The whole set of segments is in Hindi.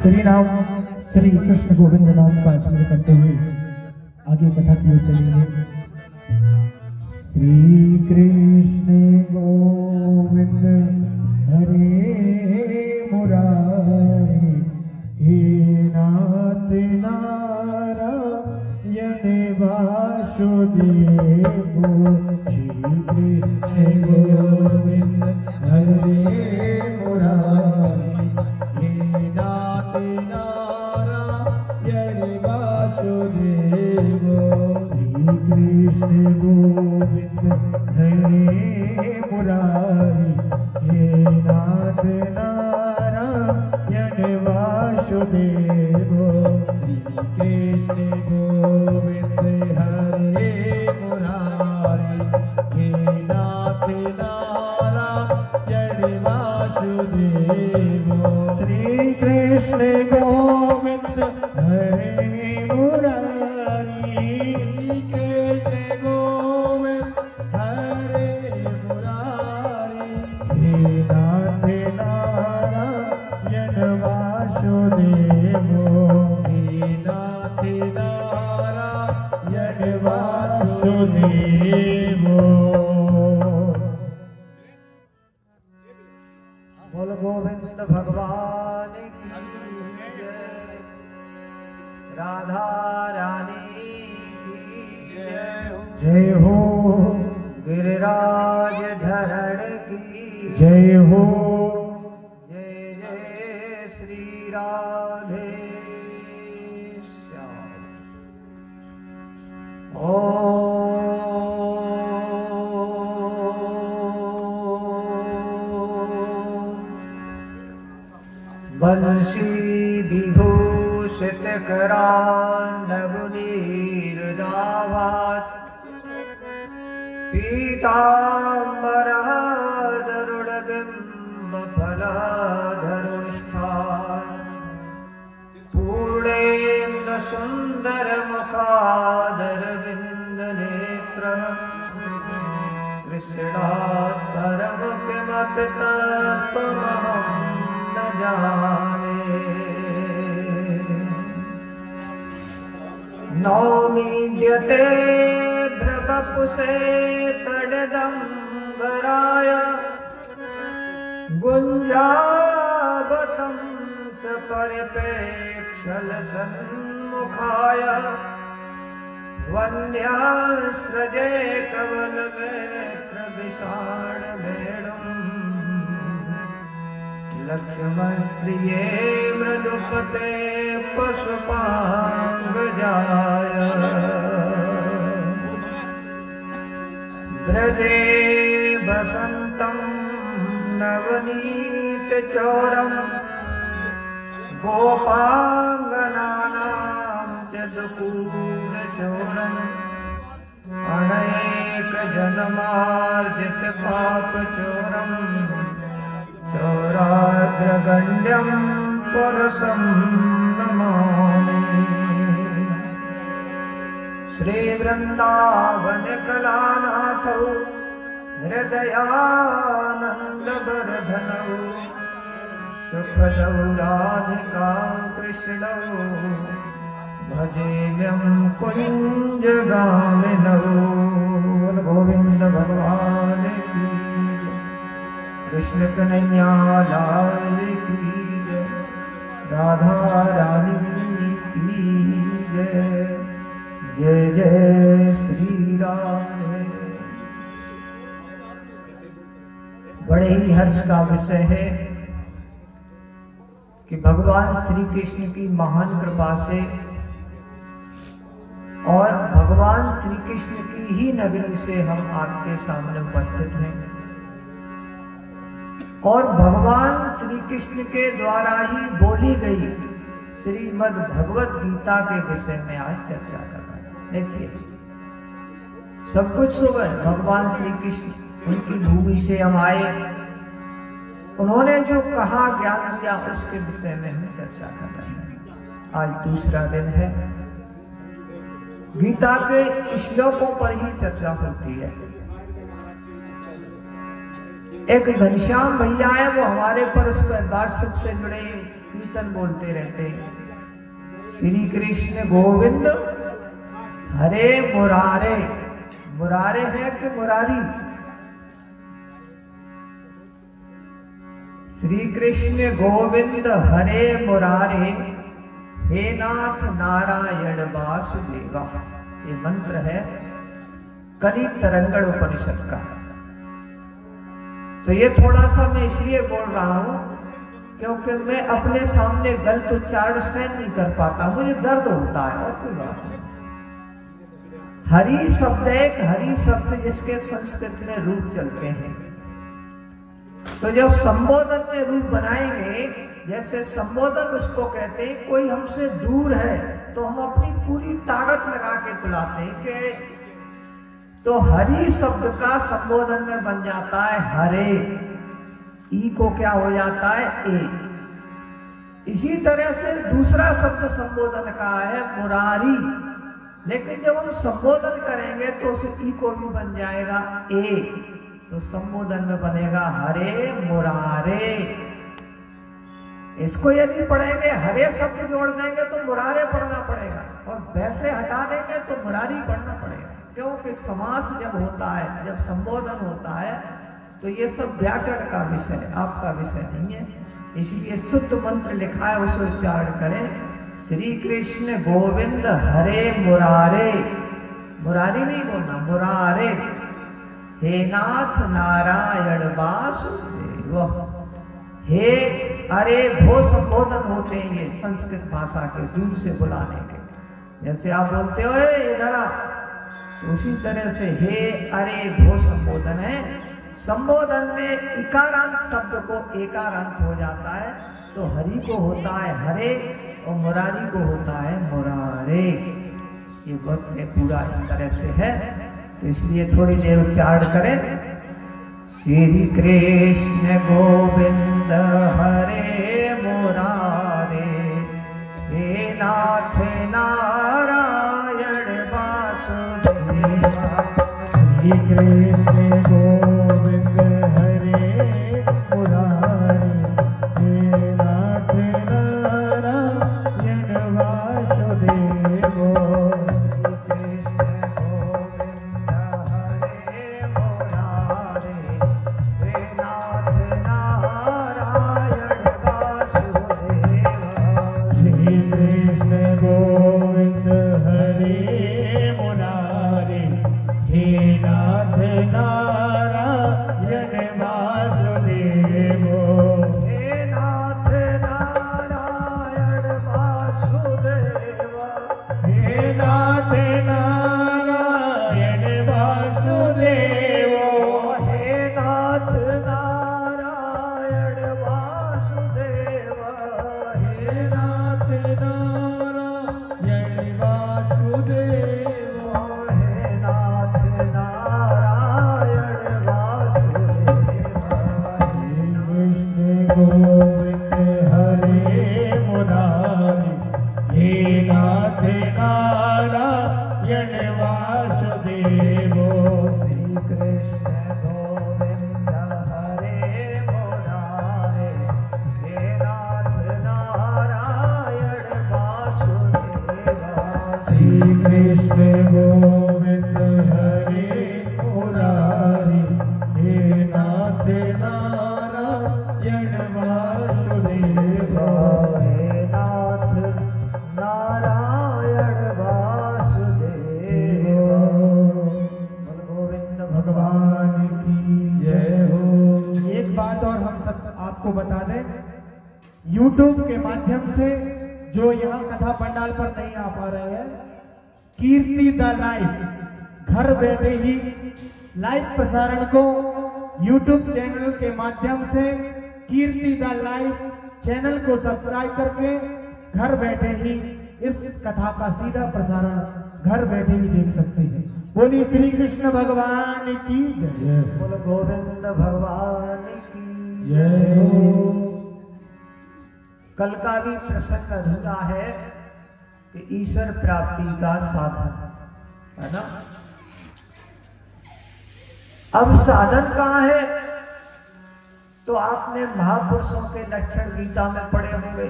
श्री नाम श्री कृष्ण गोविंद नाम का स्मरण करते हुए आगे कथा की ओर चलेंगे। श्री कृष्ण गोविंद हरे मुरारी हे नाथ नारायण वासुदेव। श्री कृष्ण गोविंद हरे मुरारी हे नाथ नारायण वासुदेव। श्री कृष्ण गोविंद हरे मुरारी हे नाथ नारायण वासुदेव। श्री कृष्ण गोविंद हरे मुरारी हे नाथ नारायण वासुदेव। श्री कृष्ण गोविंद हरे मुरारी कृष्ण गोविंद हरे मुरारी हे नाथ नारायण वासुदेव। हे नाथ नारायण वासुदेव। बोल गोविंद भगवान की जय। राधा रानी की जय हो। गिरिराज धरण की जय हो। जय जय श्री राधे श्याम। बंसी विभूषित करानवनीरदाभात पीताम्बरधरुणबिम्ब फलाधरुष्ठान पूर्णेन्द्र सुंदर मुखादरविंद नेत्र कृष्णात् परम किमपि तत्त्वमहं न जाने। नौमीड्यते भ्रवपुषे तडिदम्बराय गुञ्जावतं सपरिपेक्षल सन्मुखाय वन्यास्रजे कवलनेत्र विषाण भेणुम् लक्ष्मणश्रिये मृदुपते पशुपाङ्गजाय ब्रजे वसन्तं नवनीतचौरं गोपाङ्गनानां च दुकूलचौरम् अनेकजन्मार्जितपापचौरम् चौराग्रगण्यं पुरुषं नमामि। श्रीवृन्दावनकलानाथौ हृदयानन्दवर्धनौ सुखदौ राधिकां कृष्णौ भजेम्यं कुञ्जगामिनौ। गोविंद भगवान की कृष्ण कन्हैया लाल की जय। राधा रानी की जय। जय जय श्री राधे। बड़े ही हर्ष का विषय है कि भगवान श्री कृष्ण की महान कृपा से और भगवान श्री कृष्ण की ही नगरी से हम आपके सामने उपस्थित हैं और भगवान श्री कृष्ण के द्वारा ही बोली गई श्रीमद् भगवत गीता के विषय में आज चर्चा कर रहे हैं। देखिए सब कुछ सुबह भगवान श्री कृष्ण उनकी भूमि से हम आए, उन्होंने जो कहा ज्ञान दिया उसके विषय में हम चर्चा कर रहे हैं। आज दूसरा दिन है, गीता के श्लोकों पर ही चर्चा होती है। एक घनश्याम भैया है, वो हमारे पर उस पर वार्षिक से जुड़े कीर्तन बोलते रहते हैं, श्री कृष्ण गोविंद हरे मुरारे। मुरारे है कि मुरारी? श्री कृष्ण गोविंद हरे मुरारे, हे नाथ नारायण वासुदेवा। ये मंत्र है कलि तरंगण उपनिषद का। तो ये थोड़ा सा मैं इसलिए बोल रहा हूं क्योंकि मैं अपने सामने गलत उच्चारण सहन नहीं कर पाता, मुझे दर्द होता है, और कोई बात नहीं। हरि शब्द एक हरि शब्द जिसके संस्कृत में रूप चलते हैं, तो जब संबोधन में रूप बनाएंगे, जैसे संबोधन उसको कहते हैं कोई हमसे दूर है तो हम अपनी पूरी ताकत लगा के बुलाते हैं कि, तो हरि शब्द का संबोधन में बन जाता है हरे, ई को क्या हो जाता है ए। इसी तरह से दूसरा शब्द संबोधन का है मुरारी, लेकिन जब हम संबोधन करेंगे तो उस ई को भी बन जाएगा ए, तो संबोधन में बनेगा हरे मुरारे। इसको यदि पढ़ेंगे हरे शब्द जोड़ देंगे तो मुरारे पढ़ना पड़ेगा, और वैसे हटा देंगे तो मुरारी पढ़ना पड़ेगा, क्योंकि समास जब होता है, जब संबोधन होता है, तो ये सब व्याकरण का विषय है, आपका विषय नहीं है। इसलिए शुद्ध मंत्र लिखा है उसे उच्चारण करें, श्री कृष्ण गोविंद हरे मुरारे। मुरारी नहीं बोलना, मुरारे। हे नाथ नारायण वासुदेव। हे अरे भो संबोधन होते हैं ये संस्कृत भाषा के, दूर से बुलाने के। जैसे आप बोलते हो इधर आ, तो उसी तरह से हे अरे भो संबोधन है। संबोधन में इकारांत शब्द को एकारांत हो जाता है, तो हरि को होता है हरे और मुरारी को होता है मुरारे। ये वाक्य पूरा इस तरह से है, तो इसलिए थोड़ी देर उच्चारण करें। श्री कृष्ण गोविंद हरे मुरारे, हे नाथ नारायण वासुदेवा। श्री कृष्ण गोविंद हरे मुरारे, हे नाथ नारायण वासुदेव। श्री कृष्ण गोविंद हरे मुरारे, हे नाथ नारायण वासुदेव। श्री कृष्ण गोविंद हरे मुरारे, हे नाथ नारायण वासुदेव। हे नाथ नारायण वासुदेव। हे नाथ नारायण वासुदेव। हे नाथ नारायण वासुदेव। हे नाथ नारायण वासुदेव। हे नाथ नारायण वासुदेव। कृष्ण गोविंद हरे मुरारी, हे नाथ नारायण वासुदेव। श्री कृष्ण गोविंद हरे मुरारे, हे नाथ नारायण वासुदेव। श्री कृष्ण गोविंद हरे मुरारी, हे नाथ नारायण वासुदेव। हे नाथ नारायण वासुदेव। बोल गोविंद भगवान की जय हो। एक बात और हम सब आपको बता दें, YouTube के माध्यम से जो यहाँ कथा पंडाल पर नहीं आ पा रहे हैं, कीर्ति द लाइव घर बैठे ही लाइव प्रसारण को YouTube चैनल के माध्यम से कीर्ति द लाइव चैनल को सब्सक्राइब करके घर बैठे ही इस कथा का सीधा प्रसारण घर बैठे ही देख सकते हैं। बोली श्री कृष्ण भगवान की जय। बोल गोविंद भगवान की जय हो। कल का भी प्रसंग अधूरा है कि ईश्वर प्राप्ति का साधन है ना। अब साधन कहाँ है? तो आपने महापुरुषों के लक्षण गीता में पढ़े होंगे।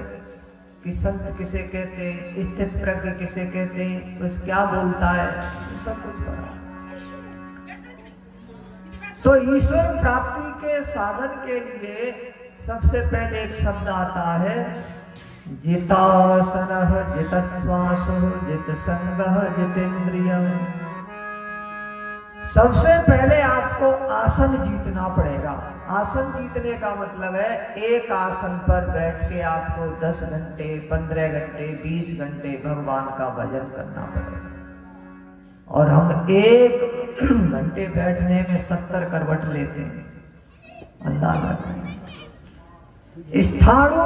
कि संत किसे कहते हैं, स्थित प्रज्ञ किसे कहते हैं, कुछ क्या बोलता है, सब कुछ पढ़ा। तो ईश्वर प्राप्ति के साधन के लिए सबसे पहले एक शब्द आता है जितासनः जितश्वासो जितसंगः जितेन्द्रियम्। सबसे पहले आपको आसन जीतना पड़ेगा। आसन जीतने का मतलब है एक आसन पर बैठ के आपको 10 घंटे 15 घंटे 20 घंटे भगवान का भजन करना पड़ेगा। और हम 1 घंटे बैठने में 70 करवट लेते हैं, अंदाजा करें। स्थाणु,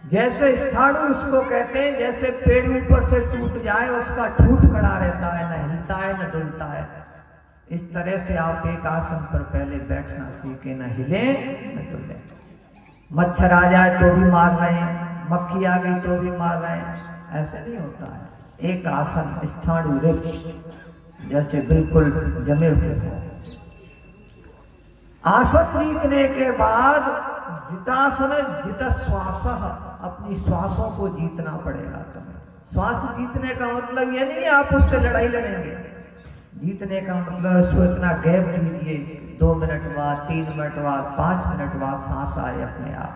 जैसे स्थाणु उसको कहते हैं, जैसे पेड़ ऊपर से टूट जाए उसका ठूठ खड़ा रहता है, न हिलता है न डुलता है। इस तरह से आप एक आसन पर पहले बैठना सीखे, न हिले न डुले। मच्छर आ जाए तो भी मार रहे हैं, मक्खी आ गई तो भी मार रहे हैं, ऐसे नहीं होता है। एक आसन स्थाणु जैसे बिल्कुल जमे हुए हो। आसन जीतने के बाद जितासन जित श्वास, अपनी श्वासों को जीतना पड़ेगा तुम्हें। श्वास जीतने का मतलब ये नहीं है आप उससे लड़ाई लड़ेंगे। जीतने का मतलब उसको इतना गैप दीजिए, 2 मिनट बाद 3 मिनट बाद 5 मिनट बाद सांस आए अपने आप,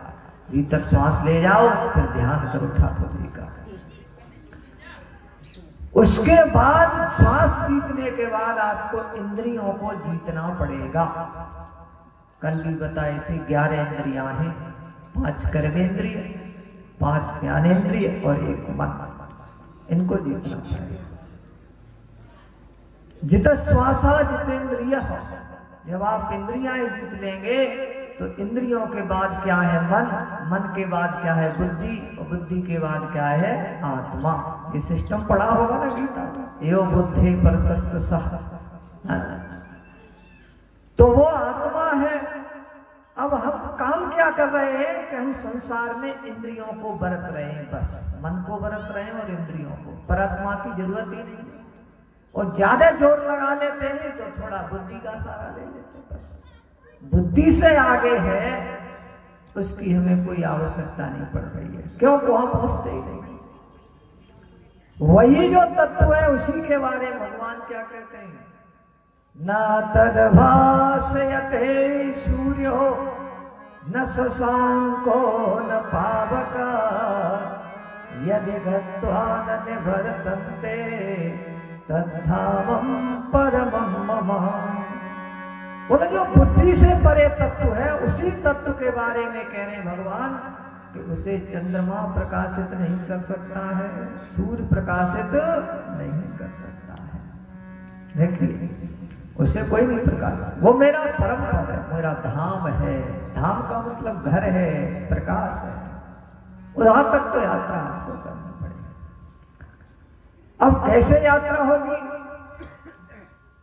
भीतर श्वास ले जाओ, फिर ध्यान करो ठाकुर जी का। उसके बाद श्वास जीतने के बाद आपको इंद्रियों को जीतना पड़ेगा। कल भी बताए थे 11 इंद्रियां हैं, 5 कर्मेंद्रिय, 5 ज्ञानेंद्रिय और 1 मन। इनको जीतना पड़ेगा। जित श्वासा जितेंद्रिय। जब आप इंद्रियां जीत लेंगे तो इंद्रियों के बाद क्या है मन, मन के बाद क्या है बुद्धि, और बुद्धि के बाद क्या है आत्मा। ये सिस्टम पढ़ा होगा ना गीता में, यो बुद्धि परसस्त सह। तो वो आत्मा है। अब हम काम क्या कर रहे हैं कि हम संसार में इंद्रियों को बरत रहे हैं, बस मन को बरत रहे हैं और इंद्रियों को, परमात्मा की जरूरत ही नहीं। और ज्यादा जोर लगा लेते हैं तो थोड़ा बुद्धि का सहारा ले लेते हैं, बस बुद्धि से आगे है उसकी हमें कोई आवश्यकता नहीं पड़ रही है, क्योंकि वहां पहुंचते ही नहीं। वही जो तत्व है उसी के बारे में भगवान क्या कहते हैं, न तद्भासयते सूर्यो न शशांको न पावका यदि गत्वा न निवर्तन्ते तद्धामं परमं मम। बोले जो बुद्धि से परे तत्व है उसी तत्व के बारे में कह रहे भगवान कि उसे चंद्रमा प्रकाशित नहीं कर सकता है, सूर्य प्रकाशित नहीं कर सकता है। देखिए उसे कोई नहीं प्रकाश, वो मेरा परम पद है, मेरा धाम है। धाम का मतलब घर है, प्रकाश है। वहां तक तो यात्रा आपको करनी पड़ेगी। अब कैसे यात्रा होगी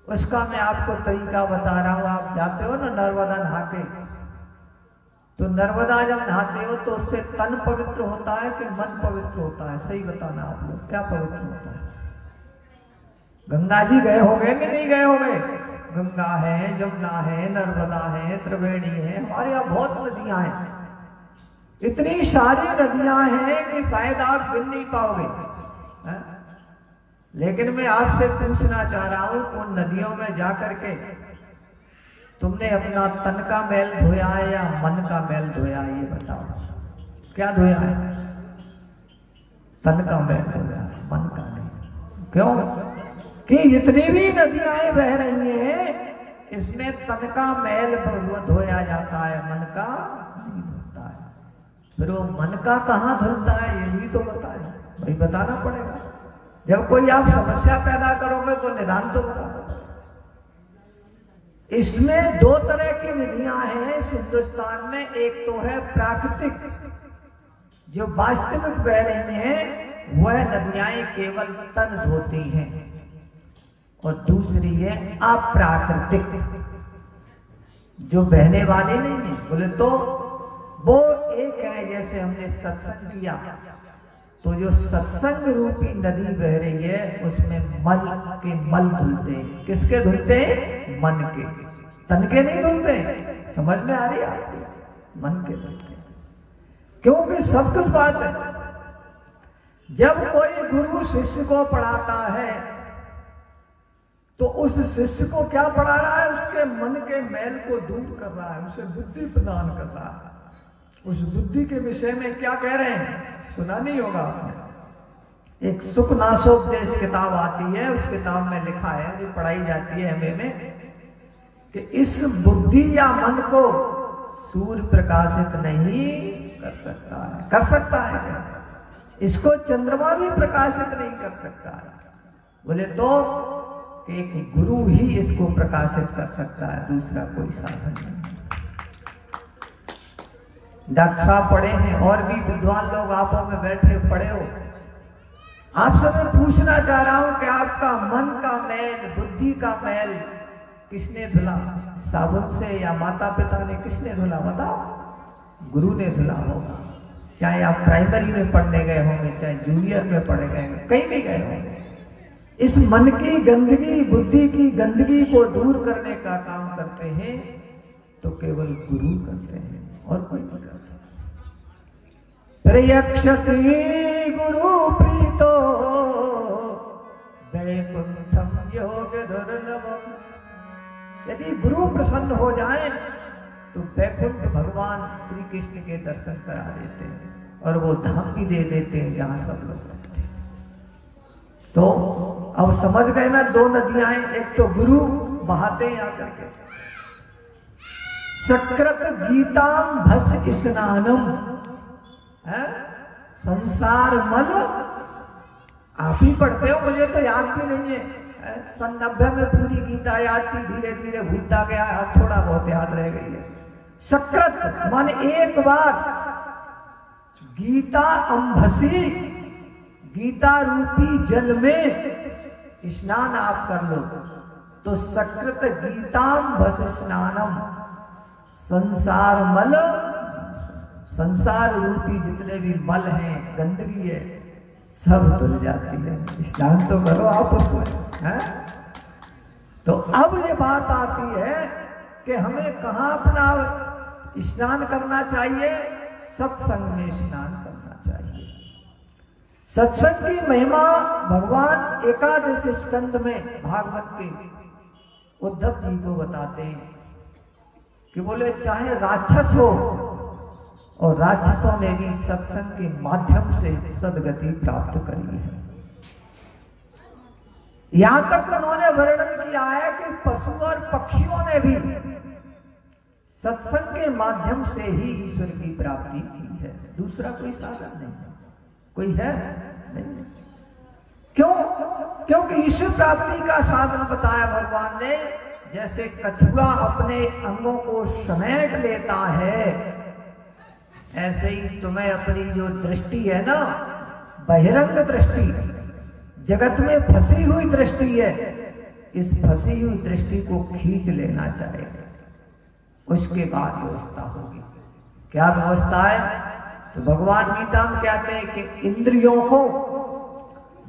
उसका मैं आपको तरीका बता रहा हूं। आप जाते हो ना नर्मदा नहा के, तो नर्मदा जब नहाते हो तो उससे तन पवित्र होता है कि मन पवित्र होता है? सही बताना आप लोग, क्या पवित्र होता है? गंगा जी गए हो गए कि नहीं गए हो गए? गंगा है, जमुना है, नर्मदा है, त्रिवेणी है, हमारे यहाँ बहुत नदियां हैं। इतनी सारी नदियां हैं कि शायद आप गिन नहीं पाओगे है? लेकिन मैं आपसे पूछना चाह रहा हूं उन नदियों में जाकर के तुमने अपना तन का मैल धोया है या मन का मैल धोया है? ये बताओ, क्या धोया है? तन का मैल धोया है, मन का नहीं। क्यों कि जितनी भी नदियां बह रही हैं इसमें तन का मैल धोया जाता है, मन का नहीं धुलता है। फिर वो मन का कहां धुलता है ये भी तो बताए, भाई बताना पड़ेगा। जब कोई आप समस्या पैदा करोगे तो निदान तो बता दो। इसमें 2 तरह की विधियां हैं इस हिंदुस्तान में। एक तो है प्राकृतिक, जो वास्तविक बह रही हैं वह नदियां केवल तन धोती हैं, और दूसरी है अप्राकृतिक, जो बहने वाली नहीं है। बोले तो वो एक है, जैसे हमने सत्संग किया तो जो सत्संग रूपी नदी बह रही है उसमें मल के मल धुलते हैं। किसके धुलते हैं? मन के, तन के नहीं धुलते। समझ में आ रही है आपकी? मन के धुलते। क्योंकि सब कुछ बात है। जब कोई गुरु शिष्य को पढ़ाता है तो उस शिष्य को क्या पढ़ा रहा है? उसके मन के मैल को दूर कर रहा है, उसे बुद्धि प्रदान कर रहा है। उस बुद्धि के विषय में क्या कह रहे हैं? सुना नहीं होगा आपने। एक सुखनाशोपदेश किताब आती है, उस किताब में लिखा है, जो पढ़ाई जाती है एमए में, कि इस बुद्धि या मन को सूर्य प्रकाशित नहीं कर सकता है। कर सकता है क्या? इसको चंद्रमा भी प्रकाशित नहीं कर सकता है। बोले तो कि एक गुरु ही इसको प्रकाशित कर सकता है, दूसरा कोई साधन नहीं। डॉक्टर साहब पढ़े हैं और भी विद्वान लोग आपस में बैठे पढ़े हो। आपसे मैं पूछना चाह रहा हूं कि आपका मन का मैल, बुद्धि का मैल किसने धुला? साबुन से या माता पिता ने? किसने धुला बताओ? गुरु ने धुला होगा। चाहे आप प्राइमरी में पढ़ने गए होंगे, चाहे जूनियर में पढ़े गए होंगे, कहीं भी गए होंगे। इस मन की गंदगी, बुद्धि की गंदगी को दूर करने का काम करते हैं तो केवल गुरु करते हैं, और कोई नहीं करता। प्रयक्षति गुरु प्रीतो वैकुंठम योग दुर्लभम। यदि गुरु प्रसन्न हो जाए तो वैकुंठ भगवान श्री कृष्ण के दर्शन करा देते हैं और वो धाम भी दे देते हैं जहां सब लोग रहते हैं। तो अब समझ गए ना, दो नदियां हैं, एक तो गुरु बहाते हैं आकर के। सकृत गीताम भस स्नानम है, संसार मल। आप ही पढ़ते हो, मुझे तो याद भी नहीं है। सन 90 में पूरी गीता याद थी, धीरे धीरे भूलता गया, अब थोड़ा बहुत याद रह गई है। सकृत मान एक बार, गीता अंभसी, गीता रूपी जल में स्नान आप कर लो तो सकृत गीताम भस स्नानम, संसार मल, संसार रूपी जितने भी मल हैं, गंदगी है, सब धुल जाती है। स्नान तो करो आप उसमें, है? तो अब ये बात आती है कि हमें कहां अपना स्नान करना चाहिए? सत्संग में स्नान करना चाहिए। सत्संग की महिमा भगवान एकादश स्कंद में भागवत के उद्धव जी को बताते हैं कि बोले चाहे राक्षस हो, और राक्षसों ने भी सत्संग के माध्यम से सदगति प्राप्त करी है। यहां तक उन्होंने वर्णन किया है कि पशु और पक्षियों ने भी सत्संग के माध्यम से ही ईश्वर की प्राप्ति की है, दूसरा कोई साधन नहीं है। कोई है? नहीं। क्यों? क्योंकि ईश्वर प्राप्ति का साधन बताया भगवान ने। जैसे कछुआ अपने अंगों को समेट लेता है, ऐसे ही तुम्हें अपनी जो दृष्टि है ना, बहिरंग दृष्टि, जगत में फंसी हुई दृष्टि है, इस फंसी हुई दृष्टि को खींच लेना चाहिए। उसके बाद व्यवस्था होगी। क्या व्यवस्था है? तो भगवान गीता में कहते हैं कि इंद्रियों को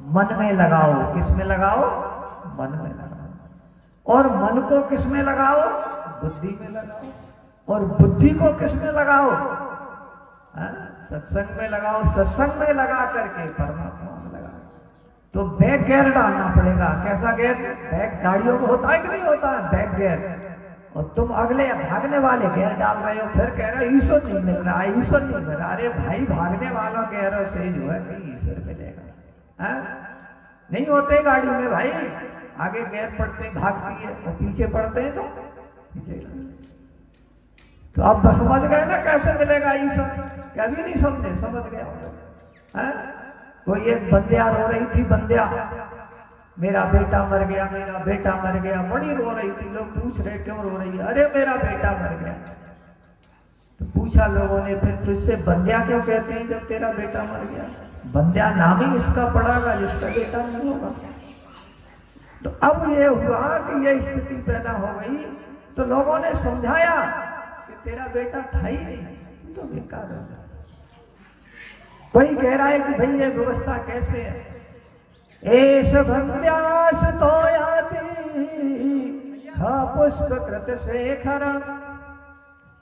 मन में लगाओ। किस में लगाओ? मन में लगाओ। और मन को किस में लगाओ? बुद्धि में लगाओ। और बुद्धि को किस में लगाओ? सत्संग में लगाओ। सत्संग में लगा करके परमात्मा में लगाओ। तो बैक गियर डालना पड़ेगा। कैसा गियर? बैक गाड़ियों में होता है कि नहीं होता है बैक गियर? और तुम अगले भागने वाले गियर डाल रहे हो, फिर कह रहे हो ईश्वर नहीं मिल रहा है, ईश्वर नहीं मिल रहा। अरे भाई, भागने वालों गियरों से जो है कि ईश्वर मिलेगा, है? नहीं होते गाड़ी में भाई, आगे गियर पड़ते भागती है और पीछे पड़ते हैं तो पीछे। तो अब समझ गए ना कैसे मिलेगा ईश्वर? कभी नहीं समझे, समझ गया है? कोई एक बंदिया रो रही थी, बंदिया, मेरा बेटा मर गया, मेरा बेटा मर गया, बड़ी रो रही थी। लोग पूछ रहे क्यों रो रही है? अरे मेरा बेटा मर गया। तो पूछा लोगों ने, फिर तुझसे बंदिया क्यों कहते हैं जब तेरा बेटा मर गया? बंदिया नाम ही उसका पड़ेगा जिसका बेटा नहीं होगा। तो अब ये हुआ कि ये स्थिति पैदा हो गई, तो लोगों ने समझाया कि तेरा बेटा था ही नहीं, तो बेकार हो गया। कोई कह रहा है कि भाई ये व्यवस्था कैसे है? एष बंद्यास तो याति पुष्प कृत शेखर।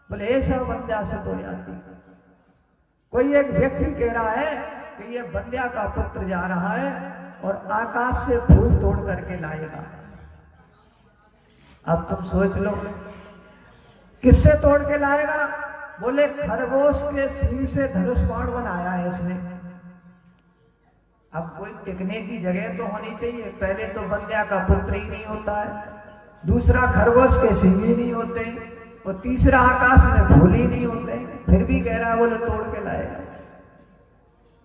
बोले ऐसा बंद्यास तो याति, कोई एक व्यक्ति कह रहा है कि ये बंध्या का पुत्र जा रहा है और आकाश से फूल तोड़ करके लाएगा। अब तुम सोच लो किससे तोड़ के लाएगा? बोले खरगोश के सिंह से धनुष बाण बनाया है इसने। अब कोई टिकने की जगह तो होनी चाहिए। पहले तो बंध्या का पुत्र ही नहीं होता है, दूसरा खरगोश के सिंह ही नहीं होते, और तीसरा आकाश में फूल ही नहीं होते। फिर भी कह रहा है बोले तोड़ के लाएगा।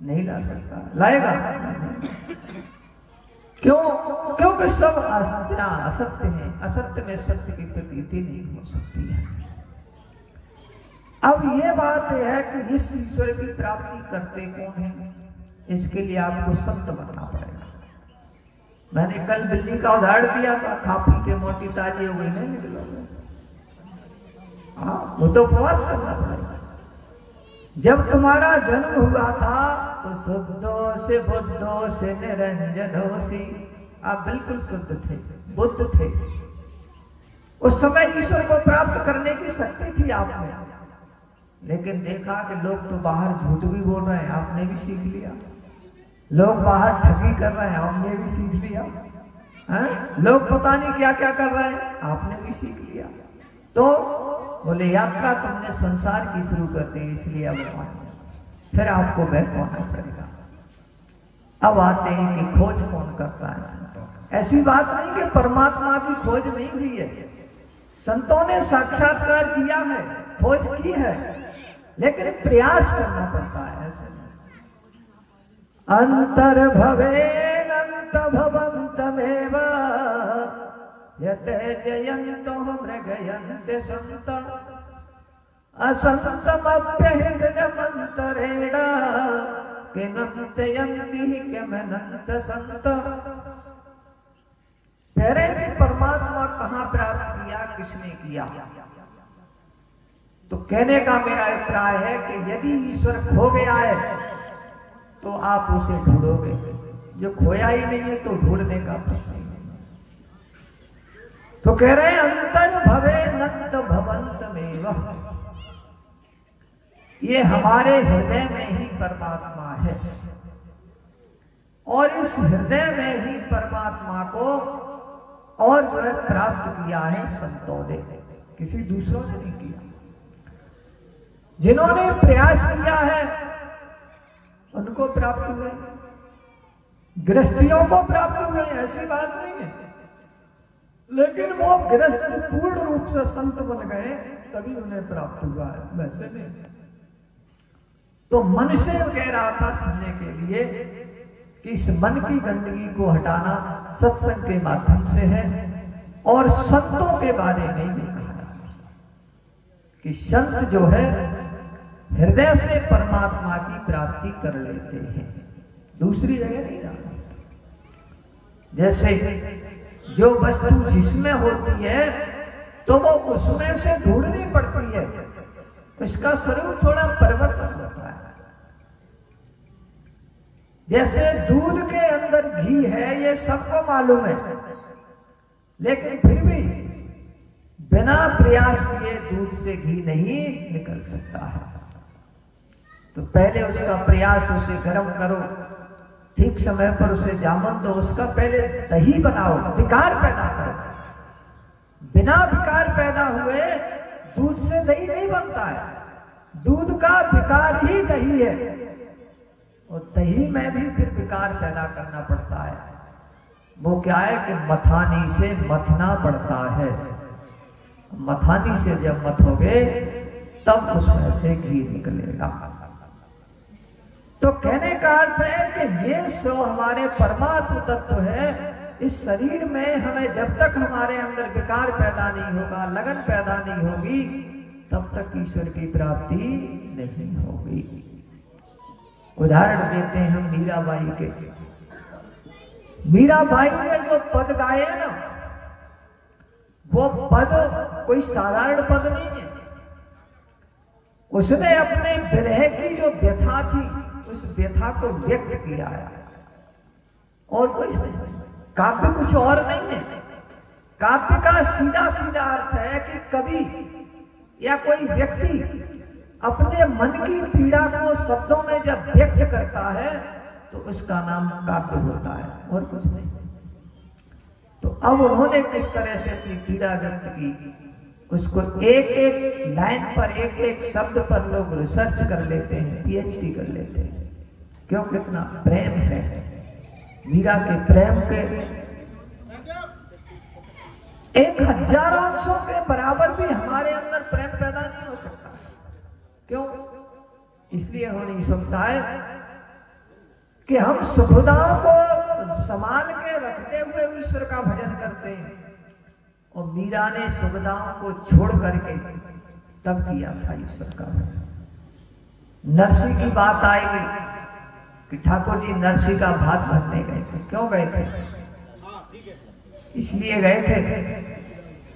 नहीं ला सकता। लाएगा क्यों? क्योंकि सब असत्य है। असत्य में सत्य की प्रतीति नहीं हो सकती है। अब ये बात है कि इस ईश्वर की प्राप्ति करते कौन है? इसके लिए आपको संत बनना पड़ेगा। मैंने कल बिल्ली का उदाहरण दिया था, खा पी के मोटी ताजी हो गई, नहीं निकलोगे। हाँ, वो तो उपवास करना पड़ेगा। जब तुम्हारा जन्म हुआ था तो शुद्धो से बुद्धो से निरंजन होसी, आप बिल्कुल शुद्ध थे, बुद्ध थे। उस समय ईश्वर को प्राप्त करने की शक्ति थी आप में, लेकिन देखा कि लोग तो बाहर झूठ भी बोल रहे हैं, आपने भी सीख लिया। लोग बाहर ठगी कर रहे हैं, आपने भी सीख लिया। लोग पता नहीं क्या क्या कर रहे हैं, आपने भी सीख लिया। तो बोले यात्रा तुमने संसार की शुरू कर दी, इसलिए अब फिर आपको बैठ होना पड़ेगा। अब आते हैं कि खोज कौन करता है संतों। ऐसी बात नहीं कि परमात्मा की खोज नहीं हुई है, संतों ने साक्षात्कार किया है, खोज की है, लेकिन प्रयास करना पड़ता है। ऐसे अंतर भवेनंत भवंतमेव यते जयन्तो मृगयन्ते संत असंतमप्यहितमन्तरेण किनन्तयन्ति किमनन्त संत। पहले भी परमात्मा कहां प्राप्त किया, किसने किया? तो कहने का मेरा अभिप्राय है कि यदि ईश्वर खो गया है तो आप उसे ढूंढोगे, जो खोया ही नहीं है तो ढूंढने का प्रश्न नहीं। तो कह रहे हैं अंतर भवे नंत भवंतमेव, ये हमारे हृदय में ही परमात्मा है, और इस हृदय में ही परमात्मा को और जो है प्राप्त किया है संतों ने, किसी दूसरों ने नहीं किया। जिन्होंने प्रयास किया है उनको प्राप्त हुए, गृहस्थियों को प्राप्त हुए, ऐसी बात नहीं है। लेकिन वो गृहस्थ पूर्ण रूप से संत बन गए तभी उन्हें प्राप्त हुआ है, वैसे नहीं। तो मन से कह रहा था सुनने के लिए कि इस मन की गंदगी को हटाना सत्संग के माध्यम से है, और संतों के बारे में भी कहा कि संत जो है हृदय से परमात्मा की प्राप्ति कर लेते हैं, दूसरी जगह नहीं जाना। जैसे जो वस्तु जिसमें होती है तो वो उसमें से ढूंढनी पड़ती है, उसका स्वरूप थोड़ा परिवर्तन होता है। जैसे दूध के अंदर घी है, ये सबको मालूम है, लेकिन फिर भी बिना प्रयास किए दूध से घी नहीं निकल सकता है। तो पहले उसका प्रयास, उसे गर्म करो, ठीक समय पर उसे जामन दो, उसका पहले दही बनाओ, विकार पैदा करो। बिना विकार पैदा हुए दूध से दही नहीं बनता है। दूध का विकार ही दही है, और दही में भी फिर विकार पैदा करना पड़ता है। वो क्या है कि मथानी से मथना पड़ता है। मथानी से जब मथोगे तब उसमें से घी निकलेगा। तो कहने का अर्थ है कि ये सो हमारे परमात्म तत्व है। इस शरीर में हमें जब तक हमारे अंदर विकार पैदा नहीं होगा, लगन पैदा नहीं होगी, तब तक ईश्वर की प्राप्ति नहीं होगी। उदाहरण देते हैं हम मीराबाई के। मीराबाई ने जो पद गाए ना, वो पद कोई साधारण पद नहीं है। उसने अपने विरह की जो व्यथा थी, उस व्यथा को व्यक्त किया है, और कुछ नहीं। काव्य कुछ और नहीं है। काव्य का सीधा सीधा अर्थ है कि कवि या कोई व्यक्ति अपने मन की पीड़ा को शब्दों में जब व्यक्त करता है तो उसका नाम काव्य होता है और कुछ नहीं। तो अब उन्होंने किस तरह से अपनी पीड़ा व्यक्त की, उसको एक एक लाइन पर, एक एक शब्द पर लोग रिसर्च कर लेते हैं, पीएचडी कर लेते हैं। क्यों? कितना प्रेम है मीरा के प्रेम के 1000 अंशों के बराबर भी हमारे अंदर प्रेम पैदा नहीं हो सकता। क्यों? इसलिए होनी सकता है कि हम सुखदाओं को संभाल के रखते हुए ईश्वर का भजन करते हैं, और मीरा ने सुखदाओं को छोड़ करके तब किया था ईश्वर का भजन। नरसी की बात आएगी कि ठाकुर जी नरसी का भात भरने गए थे। क्यों गए थे? इसलिए गए थे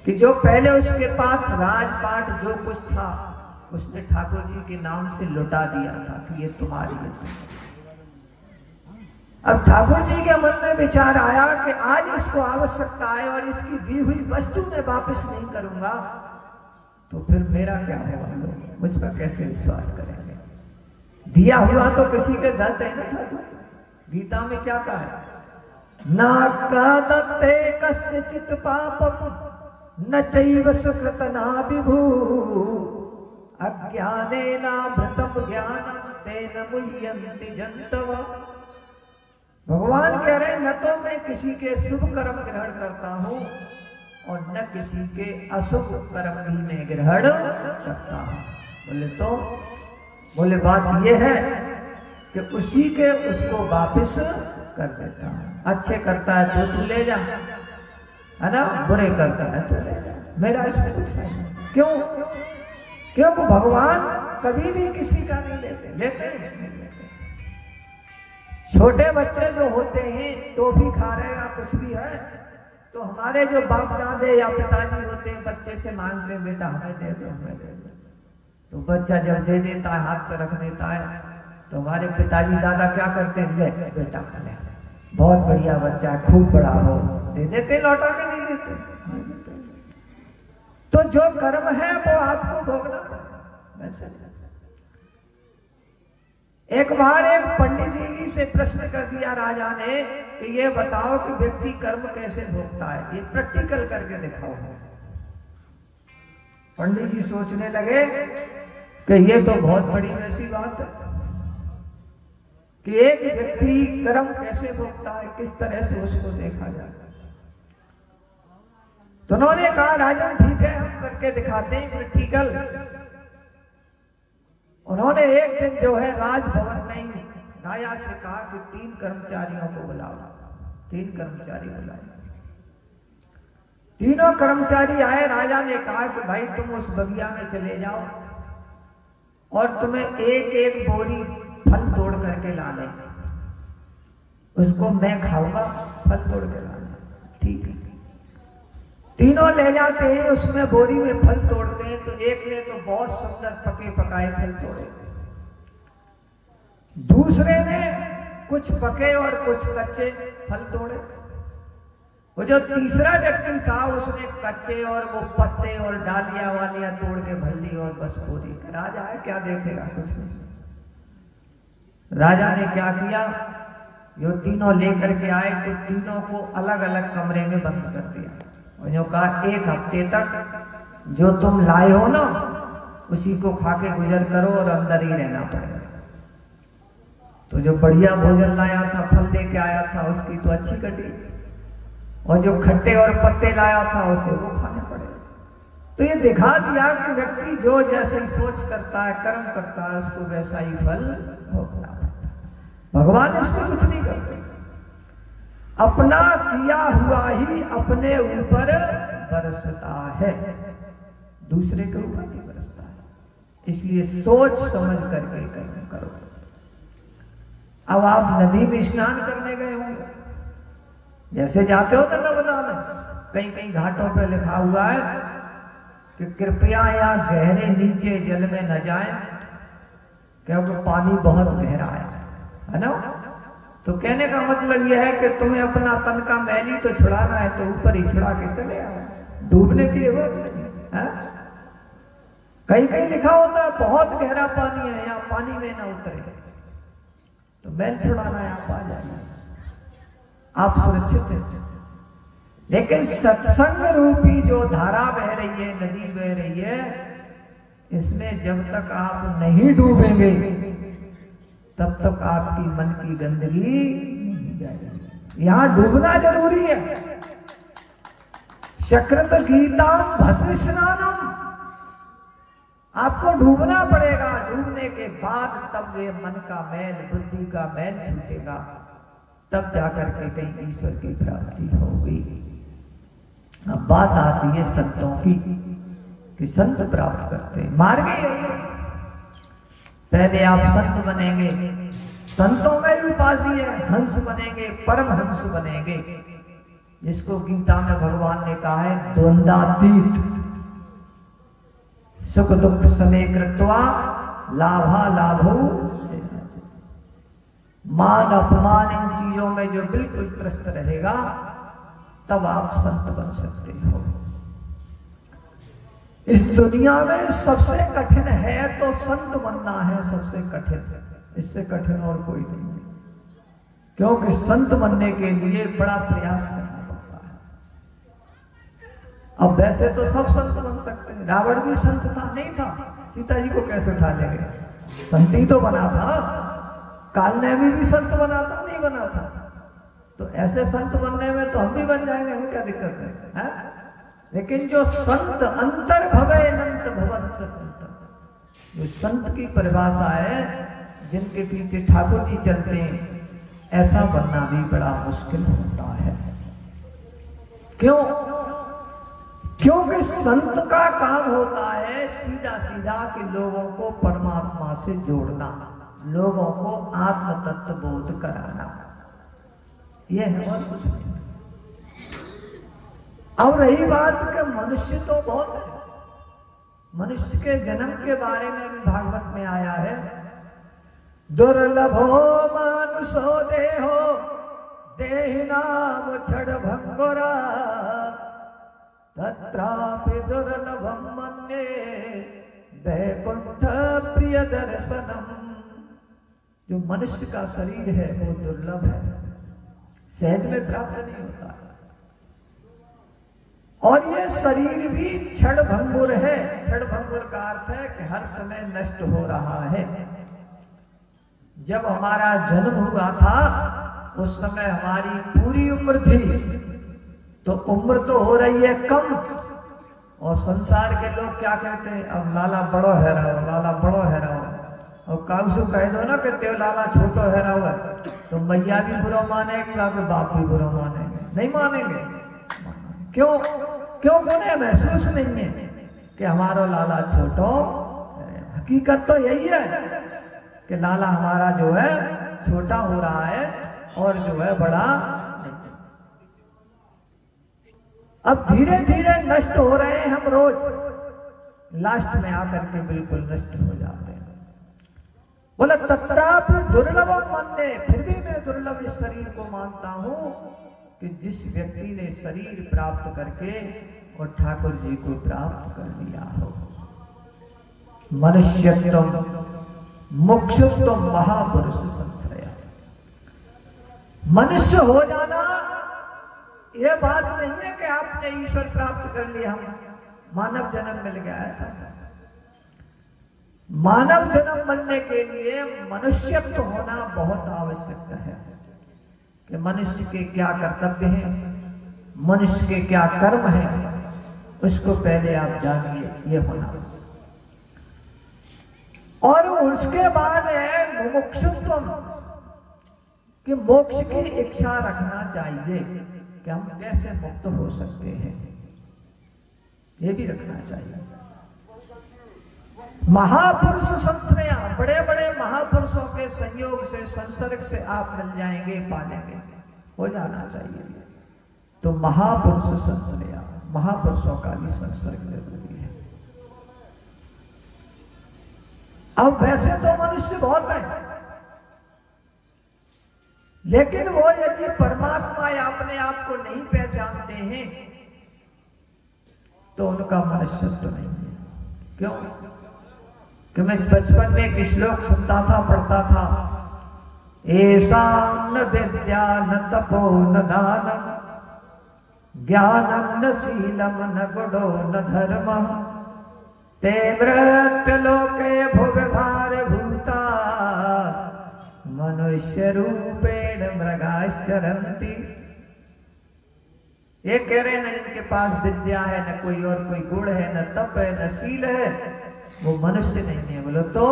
कि जो पहले उसके पास राजपाट जो कुछ था उसने ठाकुर जी के नाम से लुटा दिया था कि ये तुम्हारी है। अब ठाकुर जी के मन में विचार आया कि आज इसको आवश्यकता है और इसकी दी हुई वस्तु मैं वापस नहीं करूंगा तो फिर मेरा क्या होगा, लोग मुझ पर कैसे विश्वास करेंगे। दिया हुआ तो किसी के दत्त है ना। ठाकुर गीता में क्या कहा है? ना का दत्ते कस्यचित् पापम न चैव सुकृत ना विभू अज्ञानेनामृतम ज्ञानम तेन मुह्यन्ति जन्तव। भगवान कह रहे हैं न तो मैं किसी के शुभ कर्म ग्रहण करता हूं और न किसी के अशुभ कर्म भी मैं ग्रहण करता हूं। बोले बात यह है कि उसी के उसको वापिस कर देता हूं। अच्छे करता है तो तू ले जा, है ना, बुरे करता है तो ले जा, मेरा इसमें कुछ नहीं। क्यों? क्योंकि भगवान कभी भी किसी का नहीं लेते नहीं लेते। छोटे बच्चे जो होते हैं टॉफी खा रहे या कुछ भी है तो हमारे जो बाप दादे या पिताजी होते हैं बच्चे से मांगते हैं बेटा हमें दे दो हमें दे दो। तो बच्चा जब दे देता है हाथ पर रख देता है तो हमारे पिताजी दादा क्या करते हैं, ले बेटा ले, बहुत बढ़िया बच्चा है, खूब बड़ा हो, दे देते, लौटा के नहीं देते। तो जो कर्म है वो आपको भोगना वैसे। एक बार एक पंडित जी से प्रश्न कर दिया राजा ने कि ये बताओ कि व्यक्ति कर्म कैसे भोगता है, ये प्रैक्टिकल करके दिखाओ। पंडित जी सोचने लगे कि ये तो बहुत बड़ी वैसी बात है कि एक व्यक्ति कर्म कैसे भोगता है, किस तरह से उसको देखा जाए। तो उन्होंने कहा राजा ठीक है हम करके दिखाते हैं प्रैक्टिकल। उन्होंने एक दिन जो है राजभवन में ही राजा से कहा कि 3 कर्मचारियों को बुलाओ। 3 कर्मचारी बुलाए। तीनों कर्मचारी आए। राजा ने कहा कि भाई तुम उस बगिया में चले जाओ और तुम्हें एक एक बोरी फल तोड़ करके लाने, उसको मैं खाऊंगा, फल तोड़ के लाने। ठीक है। तीनों ले जाते हैं, उसमें बोरी में फल तोड़ते हैं तो एक ने तो बहुत सुंदर पके पकाए फल तोड़े, दूसरे ने कुछ पके और कुछ कच्चे फल तोड़े, वो जो तीसरा व्यक्ति था उसने कच्चे और वो पत्ते और डालियां वालियां तोड़ के भर ली और बस बोरी। राजा है क्या देखेगा, कुछ नहीं। राजा ने क्या किया, जो तीनों लेकर के आए तो तीनों को अलग अलग कमरे में बंद कर दिया और जो कहा 1 हफ्ते तक जो तुम लाए हो ना उसी को खा के गुजर करो और अंदर ही रहना पड़ेगा। तो जो बढ़िया भोजन लाया था, फल लेके आया था, उसकी तो अच्छी कटी, और जो खट्टे और पत्ते लाया था उसे वो खाने पड़े। तो ये दिखा दिया कि व्यक्ति जो जैसे सोच करता है, कर्म करता है, उसको वैसा ही फल भोगना पड़ता है। भगवान इसमें कुछ नहीं करते, अपना किया हुआ ही अपने ऊपर बरसता है, दूसरे के ऊपर नहीं बरसता है। इसलिए सोच समझ करके कर्म करो। अब आप नदी में स्नान करने गए होंगे, जैसे जाते हो ना नर्मदा में, कहीं कहीं घाटों पे लिखा हुआ है कि कृपया यहाँ गहरे नीचे जल में न जाएं क्योंकि पानी बहुत गहरा है ना। तो कहने का मतलब यह है कि तुम्हें अपना तन का मैली तो छुड़ाना है तो ऊपर ही छुड़ा के चले आओ, डूबने की जरूरत नहीं है। कहीं कहीं लिखा होता है बहुत गहरा पानी है, यहाँ पानी में ना उतरे, तो बैल छुड़ाना है, आप आ जाइए, आप सुरक्षित हैं। लेकिन सत्संग रूपी जो धारा बह रही है, नदी बह रही है, इसमें जब तक आप नहीं डूबेंगे तब तक आपकी मन की गंदगी नहीं जाएगी। यहां डूबना जरूरी है। सकृत गीताम भस्म स्नानम, आपको डूबना पड़ेगा। डूबने के बाद तब ये मन का मैल, बुद्धि का मैल छूटेगा, तब जाकर के कहीं ईश्वर की प्राप्ति होगी। अब बात आती है संतों की, कि संत प्राप्त करते हैं। मार्ग यही है, पहले आप संत बनेंगे, संतों में भी उपाधि है, हंस बनेंगे, परम हंस बनेंगे, जिसको गीता में भगवान ने कहा है द्वंद्वातीत, सुख दुख समय कृत्वा लाभा लाभो, मान अपमान इन चीजों में जो बिल्कुल त्रस्त रहेगा, तब आप संत बन सकते हो। इस दुनिया में सबसे कठिन है तो संत बनना है, सबसे कठिन, इससे कठिन और कोई नहीं है। क्योंकि संत बनने के लिए बड़ा प्रयास करना पड़ता है। अब वैसे तो सब संत बन सकते हैं, रावण भी संत था, नहीं था? सीता जी को कैसे उठा ले गए? संत ही तो बना था। कालनेमी भी संत बना था, नहीं बना था? तो ऐसे संत बनने में तो हम भी बन जाएंगे, हमें क्या दिक्कत है? लेकिन जो संत अंतर भवे अनंत भवंत संत, जो संत की परिभाषा है, जिनके पीछे ठाकुर जी चलते हैं, ऐसा बनना भी बड़ा मुश्किल होता है। क्यों? क्योंकि संत का काम होता है सीधा सीधा कि लोगों को परमात्मा से जोड़ना, लोगों को आत्म तत्व बोध कराना, यह है और कुछ नहीं। अब रही बात कि मनुष्य तो बहुत है, मनुष्य के जन्म के बारे में भी भागवत में आया है, दुर्लभो मानुषो देहो देहिनाम छड़ भंगुरा तत्रापि दुर्लभम मन्ये वैकुंठ प्रिय दर्शनम। जो मनुष्य का शरीर है वो दुर्लभ है, सहज में प्राप्त नहीं होता है। और ये शरीर भी क्षण भंगुर है। क्षण भंगुर का अर्थ है कि हर समय नष्ट हो रहा है। जब हमारा जन्म हुआ था उस समय हमारी पूरी उम्र थी, तो उम्र तो हो रही है कम, और संसार के लोग क्या कहते हैं, अब लाला बड़ो है रहो, लाला बड़ो है रहो। और कागजू कह दो ना कि तेव लाला छोटो है रहो, तो मैया भी बुरा मानेगा कि बाप भी बुरा मानेंगे? नहीं मानेंगे। क्यों? क्यों? उन्हें महसूस नहीं है कि हमारा लाला छोटो। हकीकत तो यही है कि लाला हमारा जो है छोटा हो रहा है और जो है बड़ा। अब धीरे धीरे नष्ट हो रहे हैं हम रोज, लास्ट में आकर के बिल्कुल नष्ट हो जाते हैं। बोला तत्रापि दुर्लभ मानने, फिर भी मैं दुर्लभ इस शरीर को मानता हूं कि जिस व्यक्ति ने शरीर प्राप्त करके और ठाकुर जी को प्राप्त कर लिया हो। मनुष्यत्व मोक्षत्व महापुरुष संश्रय। मनुष्य हो जाना यह बात नहीं है कि आपने ईश्वर प्राप्त कर लिया, हम मानव जन्म मिल गया, ऐसा। मानव जन्म बनने के लिए मनुष्यत्व होना बहुत आवश्यक है कि मनुष्य के क्या कर्तव्य हैं, मनुष्य के क्या कर्म हैं, उसको पहले आप जानिए, ये होना। और उसके बाद है मुमुक्षुत्व, कि मोक्ष की इच्छा रखना चाहिए कि हम कैसे मुक्त हो सकते हैं, ये भी रखना चाहिए। महापुरुष संश्रय, बड़े बड़े महापुरुषों के संयोग से, संसर्ग से आप मिल जाएंगे, पालेंगे, हो जाना चाहिए। तो महापुरुष संश्रय, महापुरुषों का भी संसर्ग जरूरी है। अब वैसे तो मनुष्य बहुत है, लेकिन वो यदि परमात्मा या अपने आप को नहीं पहचानते हैं तो उनका मनुष्यत्व नहीं है। क्यों? कि मैं बचपन में एक श्लोक सुनता था, पढ़ता था, ऐसाम न विद्या न तपो न दानम ज्ञानम न शीलम न गुणो न धर्म ते मृत्य लोके भुव भार भूता मनुष्य रूपेण मृगाश्चरन्ति। ये कह रहे हैं न जिनके पास विद्या है, न कोई और कोई गुण है, न तप है, न शील है, वो मनुष्य नहीं है। बोलो तो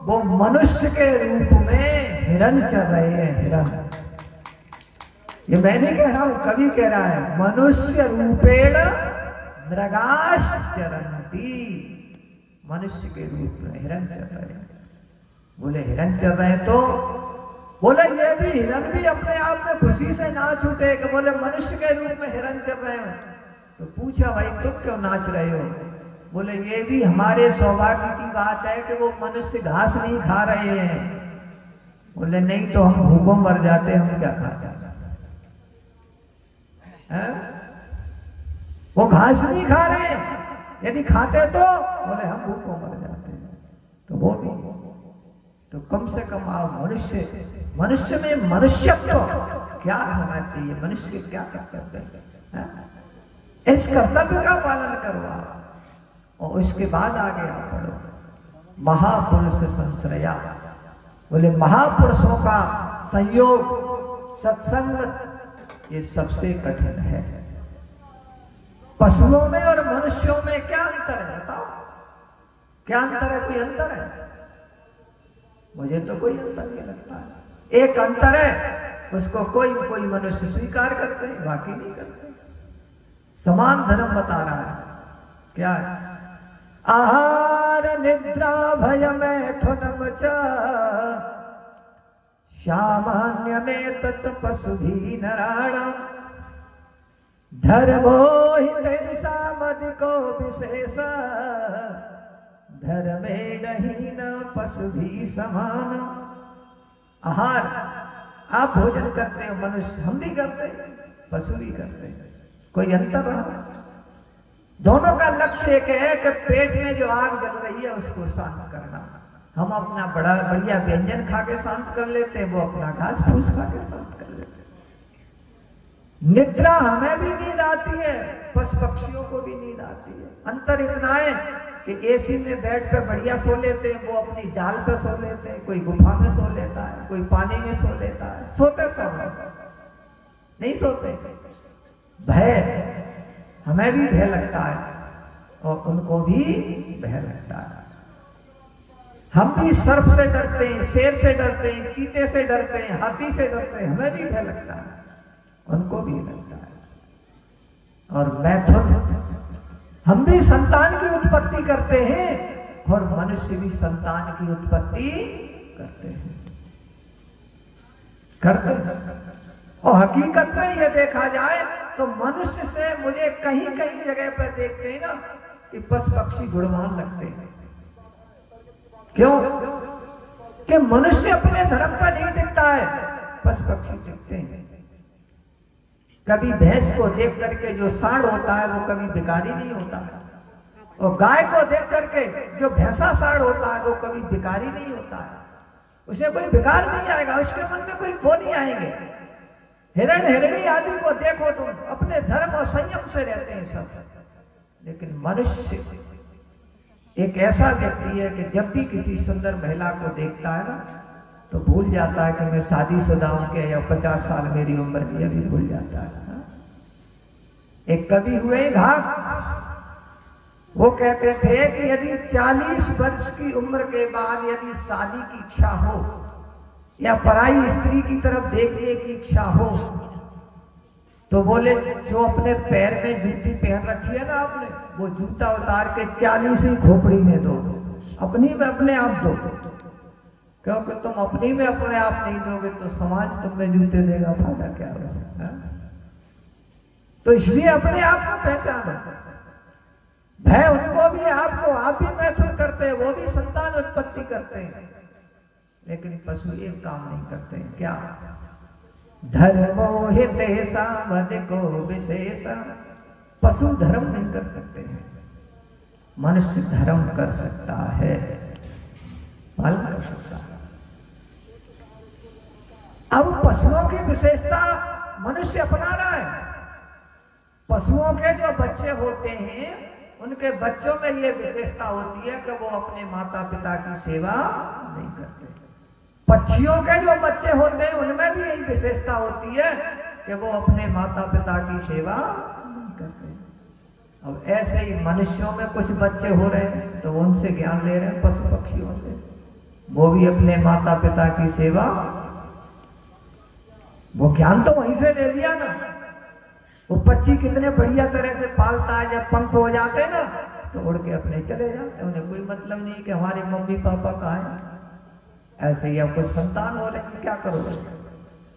वो मनुष्य के रूप में हिरण चल रहे हैं, हिरण। ये मैं नहीं कह रहा हूं, कवि कह रहा है, मनुष्य रूपेण मृगाश्चरन्ति, मनुष्य के रूप में हिरण चल रहे हैं। बोले हिरण चल रहे हैं तो बोले ये भी हिरण भी अपने आप में खुशी से नाच उठे कि बोले मनुष्य के रूप में हिरण चल रहे हैं। तो पूछा भाई तुम क्यों नाच रहे हो? बोले ये भी हमारे सौभाग्य की बात है कि वो मनुष्य घास नहीं खा रहे हैं। बोले नहीं तो हम भूखों मर जाते, हम क्या खाते हैं? वो घास नहीं खा रहे हैं, यदि खाते तो बोले हम भूखों मर जाते हैं। तो वो भी तो कम से कम आप मनुष्य में मनुष्यत्व क्या होना चाहिए, मनुष्य क्या कर्तव्य है, इस कर्तव्य का पालन करो आप। और उसके बाद आगे आप पढ़ो महापुरुष संश्रया। बोले महापुरुषों का संयोग, सत्संग, ये सबसे कठिन है। पशुओं में और मनुष्यों में क्या अंतर है बताओ? क्या अंतर है? कोई अंतर है? मुझे तो कोई अंतर नहीं लगता है। एक अंतर है, उसको कोई मनुष्य स्वीकार करते हैं, बाकी नहीं करते। समान धर्म बता रहा है। क्या है? आहार निद्रा भय मैथुनम च सामान्य में तत् पशुभी नराणाम धर्मो हि तेषामधिको विशेष धर्मेण पशु भी समान। आहार आप भोजन करते हो, मनुष्य हम भी करते हैं, पशु भी करते हैं, कोई अंतर रहा? दोनों का लक्ष्य एक है कि पेट में जो आग जल रही है उसको शांत करना। हम अपना बड़ा बढ़िया व्यंजन खा के शांत कर लेते हैं, वो अपना घास फूस खा के शांत कर लेते हैं। निद्रा हमें भी नींद आती है, पशु पक्षियों को भी नींद आती है। अंतर इतना है कि एसी में बेड पे बढ़िया सो लेते हैं, वो अपनी डाल पे सो लेते हैं, कोई गुफा में सो लेता है, कोई पानी में सो लेता है। सोते सब नहीं सोते। भय, हमें भी भय लगता है और उनको भी भय लगता है। हम भी सर्प से डरते हैं, शेर से डरते हैं, चीते से डरते हैं, हाथी से डरते हैं, हमें भी भय लगता है, उनको भी लगता है। और मैथुन, हम भी संतान की उत्पत्ति करते हैं और मनुष्य भी संतान की उत्पत्ति करते हैं। और हकीकत में यह देखा जाए तो मनुष्य से मुझे कहीं कहीं जगह पर देखते हैं ना कि पशु पक्षी गुणवान लगते हैं। क्यों? कि मनुष्य अपने धर्म पर नहीं टिकता है, पशु पक्षी टिकते हैं। कभी भैंस को देख करके जो सांड होता है वो कभी भिखारी नहीं होता है, और गाय को देख करके जो भैंसा सांड होता है वो कभी भिखारी नहीं होता है। उसे कोई भिखार नहीं आएगा, उसके मन में कोई खो नहीं आएंगे। हिरण हिरणी आदि को देखो तुम, अपने धर्म और संयम से रहते हैं सब। लेकिन मनुष्य एक ऐसा व्यक्ति है कि जब भी किसी सुंदर महिला को देखता है ना तो भूल जाता है कि मैं शादीशुदा हूं के, या 50 साल मेरी उम्र की, अभी भूल जाता है। एक कवि हुए घाट, वो कहते थे कि यदि 40 वर्ष की उम्र के बाद यदि शादी की इच्छा हो या पराई स्त्री की तरफ देखने की इच्छा हो तो बोले जो अपने पैर में जूती पहन रखी है ना आपने, वो जूता उतार के 40 ही खोपड़ी में दो, अपनी में अपने आप दो। क्योंकि तुम अपनी में अपने आप नहीं दोगे तो समाज तुम्हें जूते देगा, फायदा क्या है? तो इसलिए अपने आप को पहचानो। भय उनको भी, आपको आप भी मैथुन करते हैं, वो भी संतान उत्पत्ति करते हैं, लेकिन पशु एक काम नहीं करते हैं। क्या? धर्मो हि तेषाम अधिको विशेष। पशु धर्म नहीं कर सकते हैं, मनुष्य धर्म कर सकता है। पालन कर सकता है। अब पशुओं की विशेषता मनुष्य अपना रहा है। पशुओं के जो बच्चे होते हैं उनके बच्चों में ये विशेषता होती है कि वो अपने माता पिता की सेवा नहीं करते। पक्षियों के जो बच्चे होते हैं उनमें भी यही विशेषता होती है कि वो अपने माता पिता की सेवा नहीं करते। अब ऐसे ही मनुष्यों में कुछ बच्चे हो रहे हैं तो उनसे ज्ञान ले रहे हैं पशु पक्षियों से, वो भी अपने माता पिता की सेवा, वो ज्ञान तो वहीं से ले लिया ना। वो पक्षी कितने बढ़िया तरह से पालता है, जब पंख हो जाते हैं ना तो उड़ के अपने चले जाते हैं, उन्हें कोई मतलब नहीं कि हमारे मम्मी पापा कहाँ हैं। ऐसे ही अब कुछ संतान हो रहे हैं, क्या करोगे?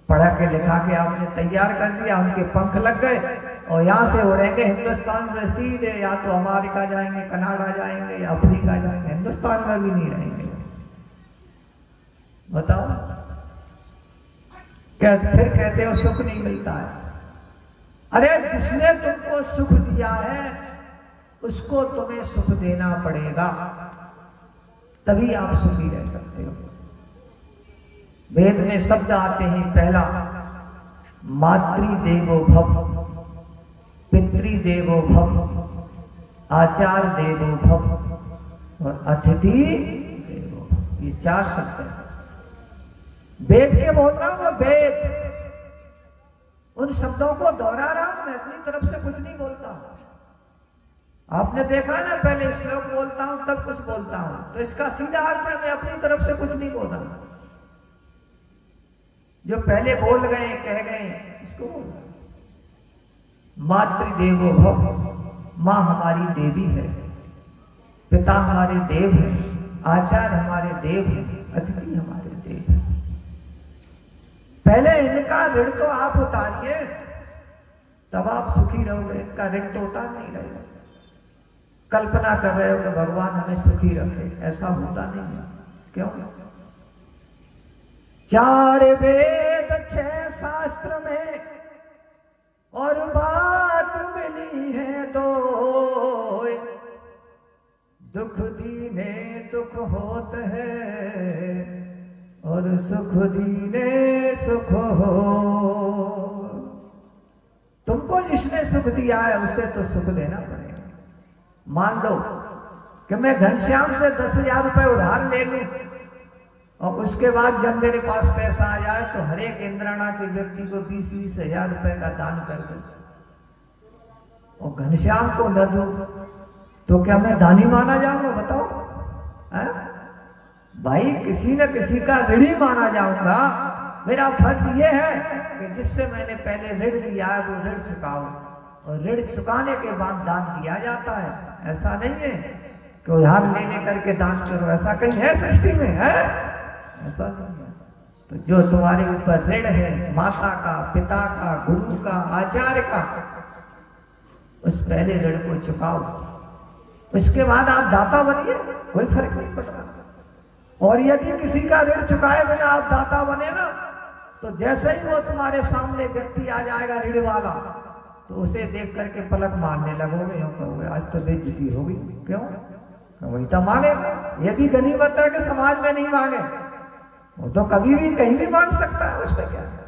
पढ़ा के लिखा के आपने तैयार कर दिया, उनके पंख लग गए और यहाँ से उड़ेंगे हिंदुस्तान से सीधे, या तो अमेरिका जाएंगे, कनाडा जाएंगे या अफ्रीका जाएंगे, हिंदुस्तान में भी नहीं रहेंगे। बताओ, क्या फिर कहते हो सुख नहीं मिलता है? अरे जिसने तुमको सुख दिया है उसको तुम्हें सुख देना पड़ेगा, तभी आप सुखी रह सकते हो। वेद में शब्द आते हैं, पहला मातृदेवो भव, पितृदेवो भव, आचार देवो भव और अतिथि देवो भव। ये 4 शब्द हैं। वेद के बोल रहा हूं मैं, वेद, उन शब्दों को दोहरा रहा हूं मैं, अपनी तरफ से कुछ नहीं बोलता हूं। आपने देखा ना, पहले श्लोक बोलता हूं तब कुछ बोलता हूं, तो इसका सीधा अर्थ है मैं अपनी तरफ से कुछ नहीं बोल रहा हूं। जो पहले बोल गए कह गए इसको बोल रहा हूं। मातृदेवो भव, मां हमारी देवी है, पिता हमारे देव है, आचार्य हमारे देव है, अतिथि हमारे देव है। पहले इनका ऋण तो आप उतारिए, तब आप सुखी रहोगे। इनका ऋण तो उतार नहीं रहे। कल्पना कर रहे हो कि भगवान हमें सुखी रखे, ऐसा होता नहीं है। क्यों? 4 वेद 6 शास्त्र में और बात मिली है 2, दुख दीने दुख होत है और सुख दीने सुख हो। तुमको जिसने सुख दिया है उसे तो सुख देना पड़ेगा। मान लो कि मैं घनश्याम से 10,000 रुपए उधार ले लूं और उसके बाद जब मेरे पास पैसा आ जाए तो हर एक इंद्राणा के व्यक्ति को 20-20 हजार रुपए का दान कर दूं और घनश्याम को न दूं, तो क्या मैं दानी माना जाऊंगा? बताओ है? भाई किसी न किसी का ऋणी माना जाऊंगा। मेरा फर्ज ये है कि जिससे मैंने पहले ऋण लिया है वो ऋण चुकाऊं, और ऋण चुकाने के बाद दान दिया जाता है। ऐसा नहीं है कि उधार ले करके दान करो, ऐसा कहीं है सृष्टि में? है ऐसा नहीं है। तो जो तुम्हारे ऊपर ऋण है, माता का, पिता का, गुरु का, आचार्य का, उस पहले ऋण को चुकाओ, उसके बाद आप दाता बनिए, कोई फर्क नहीं पड़ रहा। और यदि किसी का ऋण चुकाए बिना आप दाता बने ना, तो जैसे ही वो तुम्हारे सामने व्यक्ति आ जाएगा ऋण वाला, तो उसे देख करके पलक मारने लगोगे, यूं कहोगे आज तो बेइज्जती होगी। क्यों? वही तो मांगेगा। ये भी गनीमत है कि समाज में नहीं मांगे, वो तो कभी भी कहीं भी मांग सकता है, उसमें क्या है।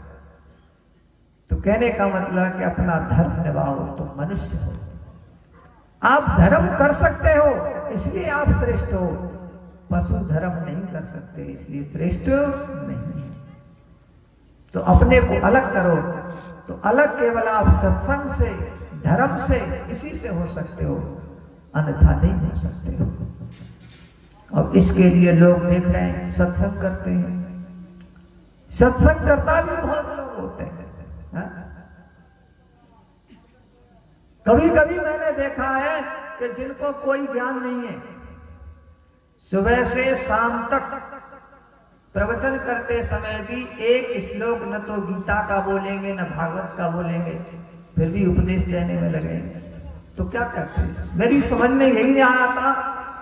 तो कहने का मतलब कि अपना धर्म निभाओ, तुम मनुष्य हो, आप धर्म कर सकते हो इसलिए आप श्रेष्ठ हो। पशु धर्म नहीं कर सकते इसलिए श्रेष्ठ नहीं है। तो अपने को अलग करो, तो अलग केवल आप सत्संग से, धर्म से, इसी से हो सकते हो, अन्यथा नहीं हो सकते हो। अब इसके लिए लोग देख रहे हैं, सत्संग करते हैं, सत्संग करता भी बहुत लोग होते हैं। कभी कभी मैंने देखा है कि जिनको कोई ज्ञान नहीं है, सुबह से शाम तक प्रवचन करते समय भी एक श्लोक न तो गीता का बोलेंगे न भागवत का बोलेंगे, फिर भी उपदेश देने में लगेंगे। तो क्या करते हैं? मेरी समझ में यही नहीं आया था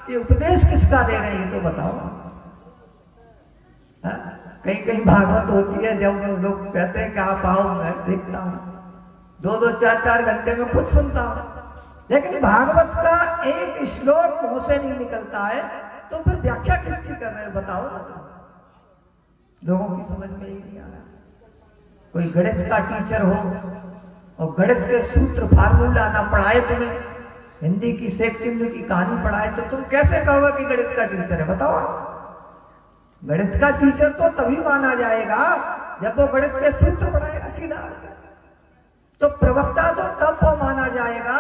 कि उपदेश किसका दे रहे हैं, तो बताओ। कहीं कहीं भागवत होती है, जब लोग कहते हैं कि आप आओ, मैं देखता हूं, 2-2, 4-4 घंटे में खुद सुनता हूं, लेकिन भागवत का एक श्लोक मुंह से नहीं निकलता है तो फिर व्याख्या किसकी कर रहे हो बताओ ना तुम। लोगों की समझ में ही नहीं आ रहा। कोई गणित का टीचर हो और गणित के सूत्र फार्मूला ना पढ़ाए तुम्हें, हिंदी की शेख चिन्ह की कहानी पढ़ाए, तो तुम कैसे कहोगे कि गणित का टीचर है? बताओ। गणित का टीचर तो तभी माना जाएगा जब वो गणित के सूत्र पढ़ाएगा सीधा। तो प्रवक्ता तो तब वो माना जाएगा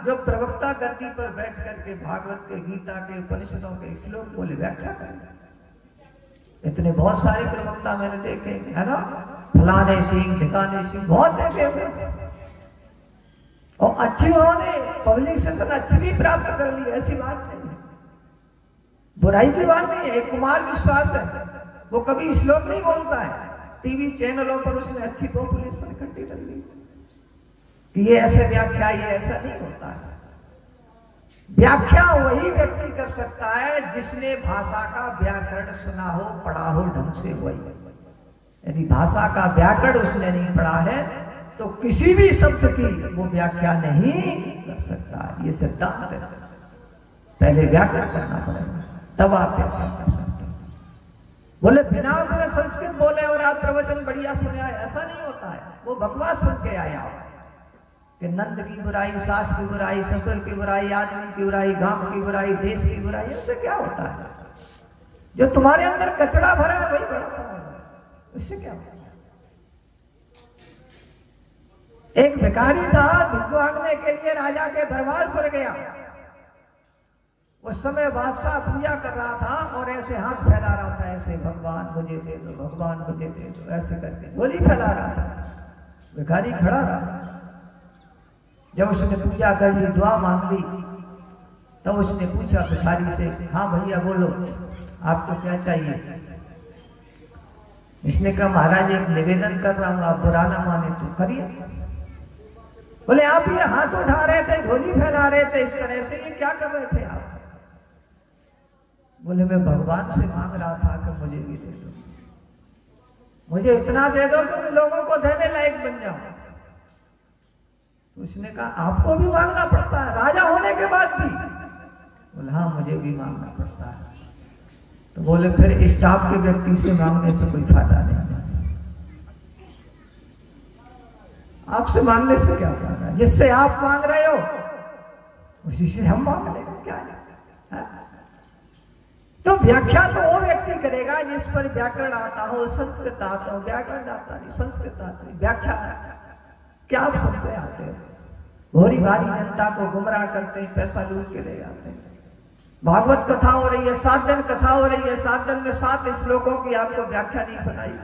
जो प्रवक्ता गद्दी पर बैठ करके भागवत के, गीता के, उपनिषदों के श्लोक बोले व्याख्या करेंगे। इतने बहुत सारे प्रवक्ता मैंने देखे है ना, फलाने सिंह, ढिकाने सिंह, बहुत देखे हुए, और अच्छी उन्होंने पब्लिक सेशन अच्छी भी प्राप्त कर ली, ऐसी बात नहीं है, बुराई की बात नहीं है। एक कुमार विश्वास है, वो कभी श्लोक नहीं बोलता है, टीवी चैनलों पर उसने अच्छी पॉपुलेशन इकट्ठी कर ली कि ये ऐसे व्याख्या, ये ऐसा नहीं होता है। व्याख्या वही व्यक्ति कर सकता है जिसने भाषा का व्याकरण सुना हो, पढ़ा हो ढंग से। वही यदि भाषा का व्याकरण उसने नहीं पढ़ा है तो किसी भी शब्द की वो व्याख्या नहीं कर सकता। ये सिद्धांत है। पहले व्याकरण करना पड़ेगा, तब आप व्याख्या कर सकते हैं। बोले बिना संस्कृत बोले और आप प्रवचन बढ़िया सुने आए, ऐसा नहीं होता है। वो बकवास सुन के आए आप कि नंद की बुराई, सास की बुराई, ससुर की बुराई, आदमी की बुराई, गांव की बुराई, देश की बुराई, इससे क्या होता है? जो तुम्हारे अंदर कचरा भरा है वही बड़ा पड़ा है, उससे क्या होता है? एक भिखारी था, भिक्षु मांगने के लिए राजा के दरबार पर गया। उस समय बादशाह पूजा कर रहा था और ऐसे हाथ फैला रहा था, ऐसे भगवान मुझे दे दो, भगवान मुझे दे दो, ऐसे करके झोली फैला रहा था। भिखारी खड़ा रहा। जब उसने पूजा कर ली, दुआ मांग ली, तब उसने पूछा भिखारी से, हाँ भैया बोलो, आपको क्या चाहिए? इसने कहा महाराज एक निवेदन कर रहा हूं, आप बुरा ना माने तो करिए। बोले आप ये हाथ उठा रहे थे, झोली फैला रहे थे इस तरह से, ये क्या कर रहे थे आप? बोले मैं भगवान से मांग रहा था कि मुझे भी दे दो, मुझे इतना दे दो कि मैं लोगों को देने लायक बन जाऊं। तो उसने कहा आपको भी मांगना पड़ता है राजा होने के बाद भी? बोले हाँ मुझे भी मांगना पड़ता है। तो बोले फिर स्टाफ के व्यक्ति से मांगने से कोई फायदा नहीं है, आपसे मांगने से क्या फायदा? जिससे आप मांग रहे हो उसी से हम मांग लेंगे, क्या है? तो व्याख्या तो वो व्यक्ति करेगा जिस पर व्याकरण आता हो, संस्कृत आता हो। व्याकरण आता नहीं, संस्कृत आता नहीं, व्याख्या क्या आप सुनते आते हो? भोरी भारी जनता को गुमराह करते हैं, पैसा लूट के ले जाते हैं। भागवत कथा हो रही है, 7 दिन कथा हो रही है, 7 दिन में 7 श्लोकों की आपको व्याख्या नहीं सुनाई,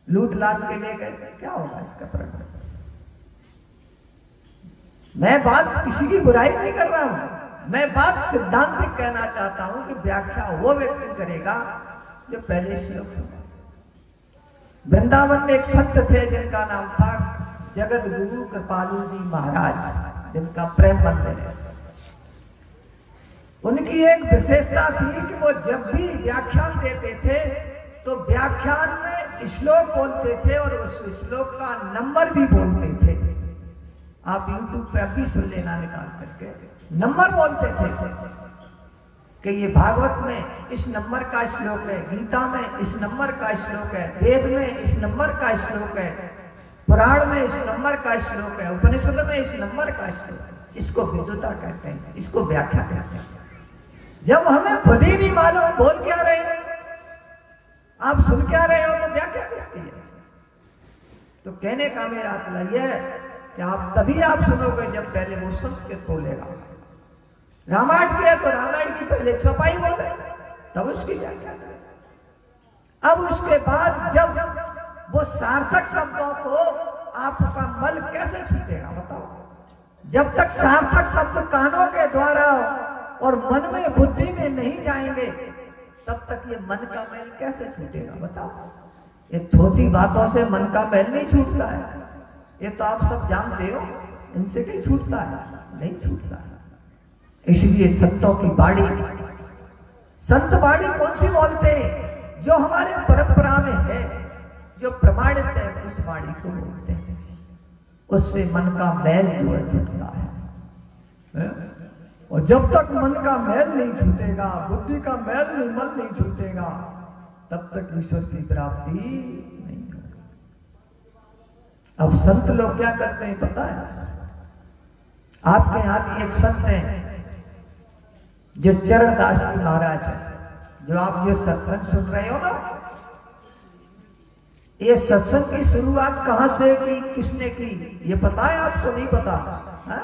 लूट लाट के ले गए, क्या होगा इसका परिणाम? मैं बात किसी की बुराई नहीं कर रहा हूं, मैं बात सिद्धांतिक कहना चाहता हूं कि व्याख्या वो व्यक्ति करेगा जो पहले श्लोक सुना। वृंदावन में एक संत थे जिनका नाम था जगत गुरु कृपालु जी महाराज, जिनका प्रेम मंदिर है। उनकी एक विशेषता थी कि वो जब भी व्याख्यान देते थे तो व्याख्यान में श्लोक बोलते थे और उस श्लोक का नंबर भी बोलते थे। आप YouTube पे अभी सुन लेना निकाल करके, नंबर बोलते थे कि ये भागवत में इस नंबर का श्लोक है, गीता में इस नंबर का श्लोक है, वेद में इस नंबर का श्लोक है, पुराण में इस नंबर का श्लोक है, उपनिषद में इस नंबर का श्लोक है। इसको विद्वता कहते हैं, इसको व्याख्या कहते हैं। जब हमें खुद ही नहीं मालूम बोल क्या रहे हैं, आप सुन क्या रहे हो, तो व्याख्या किसकी है? तो कहने का मेरा मतलब यह है कि आप तभी आप सुनोगे जब पहले वो संस्कृत बोलेगा। रामायण की है तो रामायण की पहले चौपाई बोले, तब उसकी व्याख्या करें। अब उसके बाद जब वो सार्थक शब्दों को आपका मल कैसे छूटेगा बताओ? जब तक सार्थक शब्द कानों के द्वारा और मन में, बुद्धि में नहीं जाएंगे, तब तक ये मन का मैल कैसे छूटेगा बताओ? ये थोटी बातों से मन का मैल नहीं छूटता है, ये तो आप सब जानते हो। इनसे नहीं छूटता है, नहीं छूटता है। इसलिए संतों की बाणी, संत बाणी कौन सी बोलते हैं? जो हमारे परंपरा में है, जो प्रमाणित है, उस बाणी को बोलते हैं। उससे मन का मैल जो है छूटता है। और जब तक मन का मैल नहीं छूटेगा, बुद्धि का मैल निर्मल नहीं छूटेगा, तब तक ईश्वर की प्राप्ति नहीं होगी। अब संत लोग क्या करते हैं पता है? आपके यहां भी एक संत हैं जो चरणदास जी महाराज है, जो आप जो सत्संग सुन रहे हो ना, ये सत्संग की शुरुआत कहां से की, किसने की, ये पता है आपको? नहीं पता है?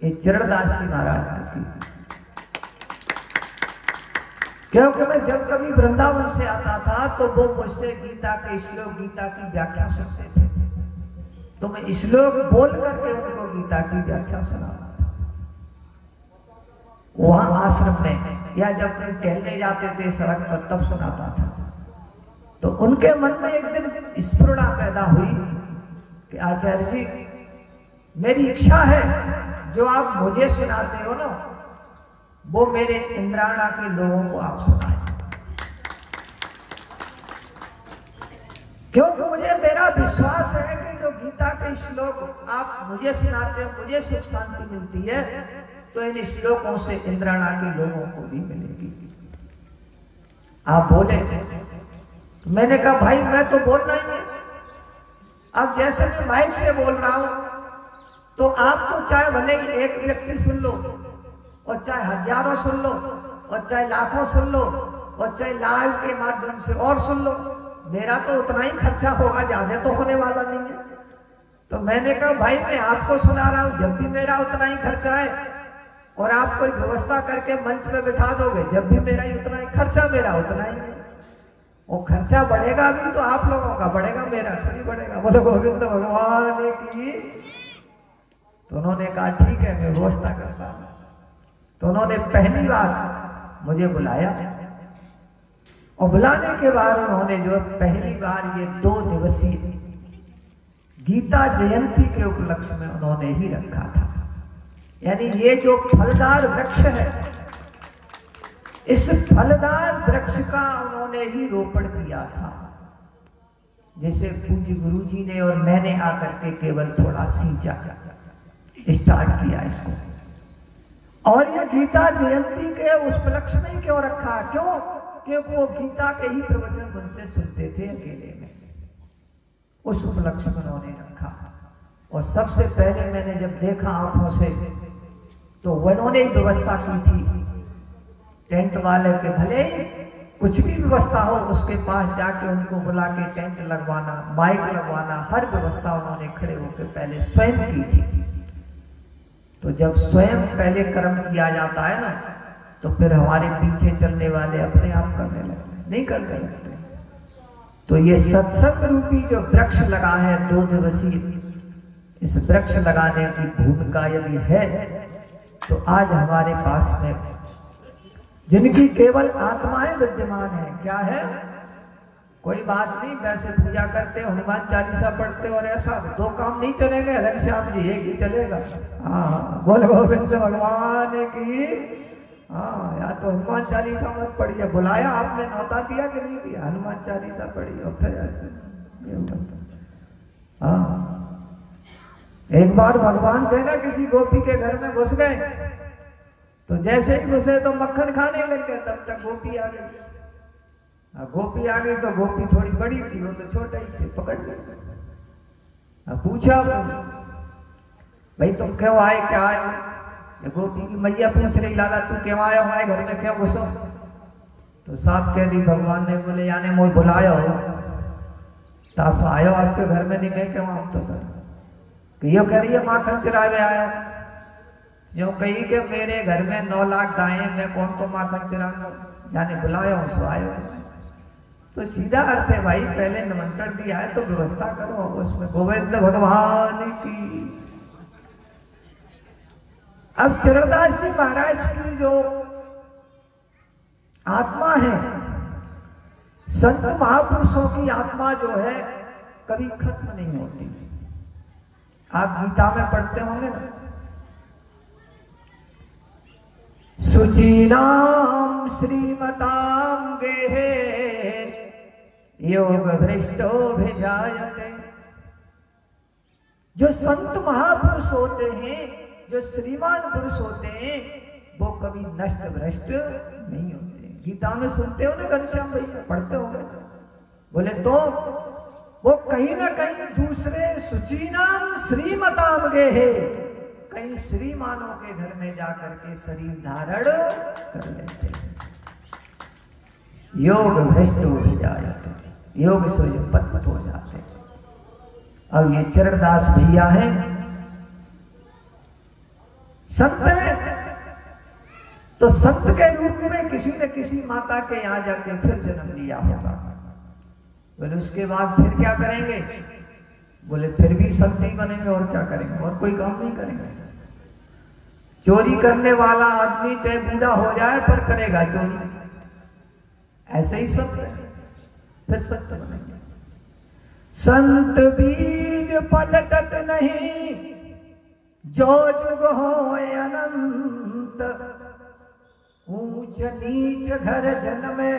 ये चरणदास जी महाराज ने की। क्योंकि मैं जब कभी वृंदावन से आता था तो वो मुझसे गीता के श्लोक, गीता की व्याख्या सुनते थे, तो मैं श्लोक बोल करके उनको गीता की व्याख्या सुनाता था वहां आश्रम में, या जब कहीं टहलने जाते थे सड़क पर तब सुनाता था। तो उनके मन में एक दिन स्फुरणा पैदा हुई कि आचार्य जी, मेरी इच्छा है जो आप मुझे सुनाते हो ना, वो मेरे इंद्राणा के लोगों को आप सुनाएं, क्योंकि मुझे मेरा विश्वास है कि जो गीता के श्लोक आप मुझे सुनाते हो, मुझे सुख शांति मिलती है, तो इन श्लोकों से इंद्राणा के लोगों को भी मिलेगी। आप बोले? मैंने कहा भाई मैं तो बोलना ही है। अब जैसे मैं माइक से बोल रहा हूं तो आप तो चाहे भले ही एक व्यक्ति सुन लो, और चाहे हजारों सुन लो, और चाहे लाखों सुन लो, और चाहे लाइव के माध्यम से और सुन लो, मेरा तो उतना ही खर्चा होगा, ज्यादा तो होने वाला नहीं है। तो मैंने कहा भाई मैं आपको सुना रहा हूं, जब भी मेरा उतना ही खर्चा है, और आप कोई व्यवस्था करके मंच में बिठा दोगे, जब भी मेरा ही उतना ही खर्चा, मेरा उतना ही है। और खर्चा बढ़ेगा भी तो आप लोगों का बढ़ेगा, मेरा थोड़ी बढ़ेगा। बोले गोविंद भगवान की। तो उन्होंने कहा ठीक है मैं व्यवस्था करता हूं। तो उन्होंने पहली बार मुझे बुलाया, और बुलाने के बाद उन्होंने जो पहली बार ये 2 दिवसीय गीता जयंती के उपलक्ष्य में उन्होंने ही रखा था। यानी ये जो फलदार वृक्ष है, इस फलदार वृक्ष का उन्होंने ही रोपण किया था, जिसे पूज्य गुरु जी ने और मैंने आकर के केवल थोड़ा सींचा, स्टार्ट किया इसको। और ये गीता जयंती के उस उपलक्ष्य में ही क्यों रखा? क्यों? क्योंकि वो गीता के ही प्रवचन उनसे सुनते थे अकेले में, उस उपलक्ष्य में उन्होंने रखा। और सबसे पहले मैंने जब देखा आंखों से, तो उन्होंने ही व्यवस्था की थी टेंट वाले के, भले ही कुछ भी व्यवस्था हो उसके पास जाके उनको बुला के टेंट लगवाना, माइक लगवाना, हर व्यवस्था उन्होंने खड़े होकर पहले स्वयं की थी। तो जब स्वयं पहले कर्म किया जाता है ना, तो फिर हमारे पीछे चलने वाले अपने आप करने लगते, नहीं करने लगते। तो ये सत्संग रूपी जो वृक्ष लगा है 2 दिवसीय, इस वृक्ष लगाने की भूमिका यदि है, तो आज हमारे पास में जिनकी केवल आत्माएं विद्यमान है, क्या है? कोई बात नहीं, वैसे पूजा करते, हनुमान चालीसा पढ़ते, और ऐसा 2 काम नहीं चलेंगे, घनश्याम जी एक ही चलेगा। हाँ, बोल गोविंद भगवान की। हाँ, या तो हनुमान चालीसा मत पढ़िए, बुलाया आपने, न्योता दिया कि नहीं दिया, हनुमान चालीसा पढ़िए, और फिर ऐसे। हाँ, एक बार भगवान थे ना, किसी गोपी के घर में घुस गए, तो जैसे ही घुसे तो मक्खन खाने लग गए, तब तक गोपी आ गई। गोपी आ गई तो गोपी थोड़ी बड़ी थी, वो तो छोटे ही थे, पकड़ गए। पूछा भाई तुम क्यों आए, क्या आए? गोपी की मैया पूछ रही, लाला तू क्यों आया हमारे घर में, क्यों घुसो? तो साफ कह दी भगवान ने, बोले यानी मोह बुलाया हो, तासो आयो आपके घर में, नहीं मैं क्यों आऊं? तो यो कह रही है माखन चुरावे आया, जो कही कि मेरे घर में 9 लाख गायें, मैं कौन को माखन चुराऊंगा, जाने बुलाया हूं सो आयो। तो सीधा अर्थ है भाई, पहले निमंत्रण दिया है तो व्यवस्था करो उसमें। गोविंद भगवान की। अब चरणदास जी महाराज की जो आत्मा है, संत महापुरुषों की आत्मा जो है कभी खत्म नहीं होती। आप गीता में पढ़ते होंगे ना, सुचीनाम श्रीमताम गेहे योग भ्रष्टो भिजायते। जो संत महापुरुष होते हैं जो श्रीमान पुरुष होते हैं वो कभी नष्ट भ्रष्ट नहीं होते। गीता में सुनते हो ना घनश्याम भैया, पढ़ते होंगे, बोले तो वो कहीं ना कहीं दूसरे सुचीनाम श्रीमताम गे है, कहीं श्रीमानों के घर में जाकर के शरीर धारण कर लेते हैं। योग भ्रष्ट हो जाते, योग से पतित हो जाते। अब ये चरणदास भैया हैं, संत हैं, तो संत के रूप में किसी न किसी माता के यहां जाके फिर जन्म लिया होगा। बोले उसके बाद फिर क्या करेंगे? बोले फिर भी संत ही बनेंगे, और क्या करेंगे, और कोई काम नहीं करेंगे। चोरी करने वाला आदमी चाहे बूढ़ा हो जाए पर करेगा चोरी, ऐसे ही संत है, फिर संत बनेंगे। संत बीज पलटत नहीं, जो जुग हो अनंत, ऊंच नीच घर जन्मे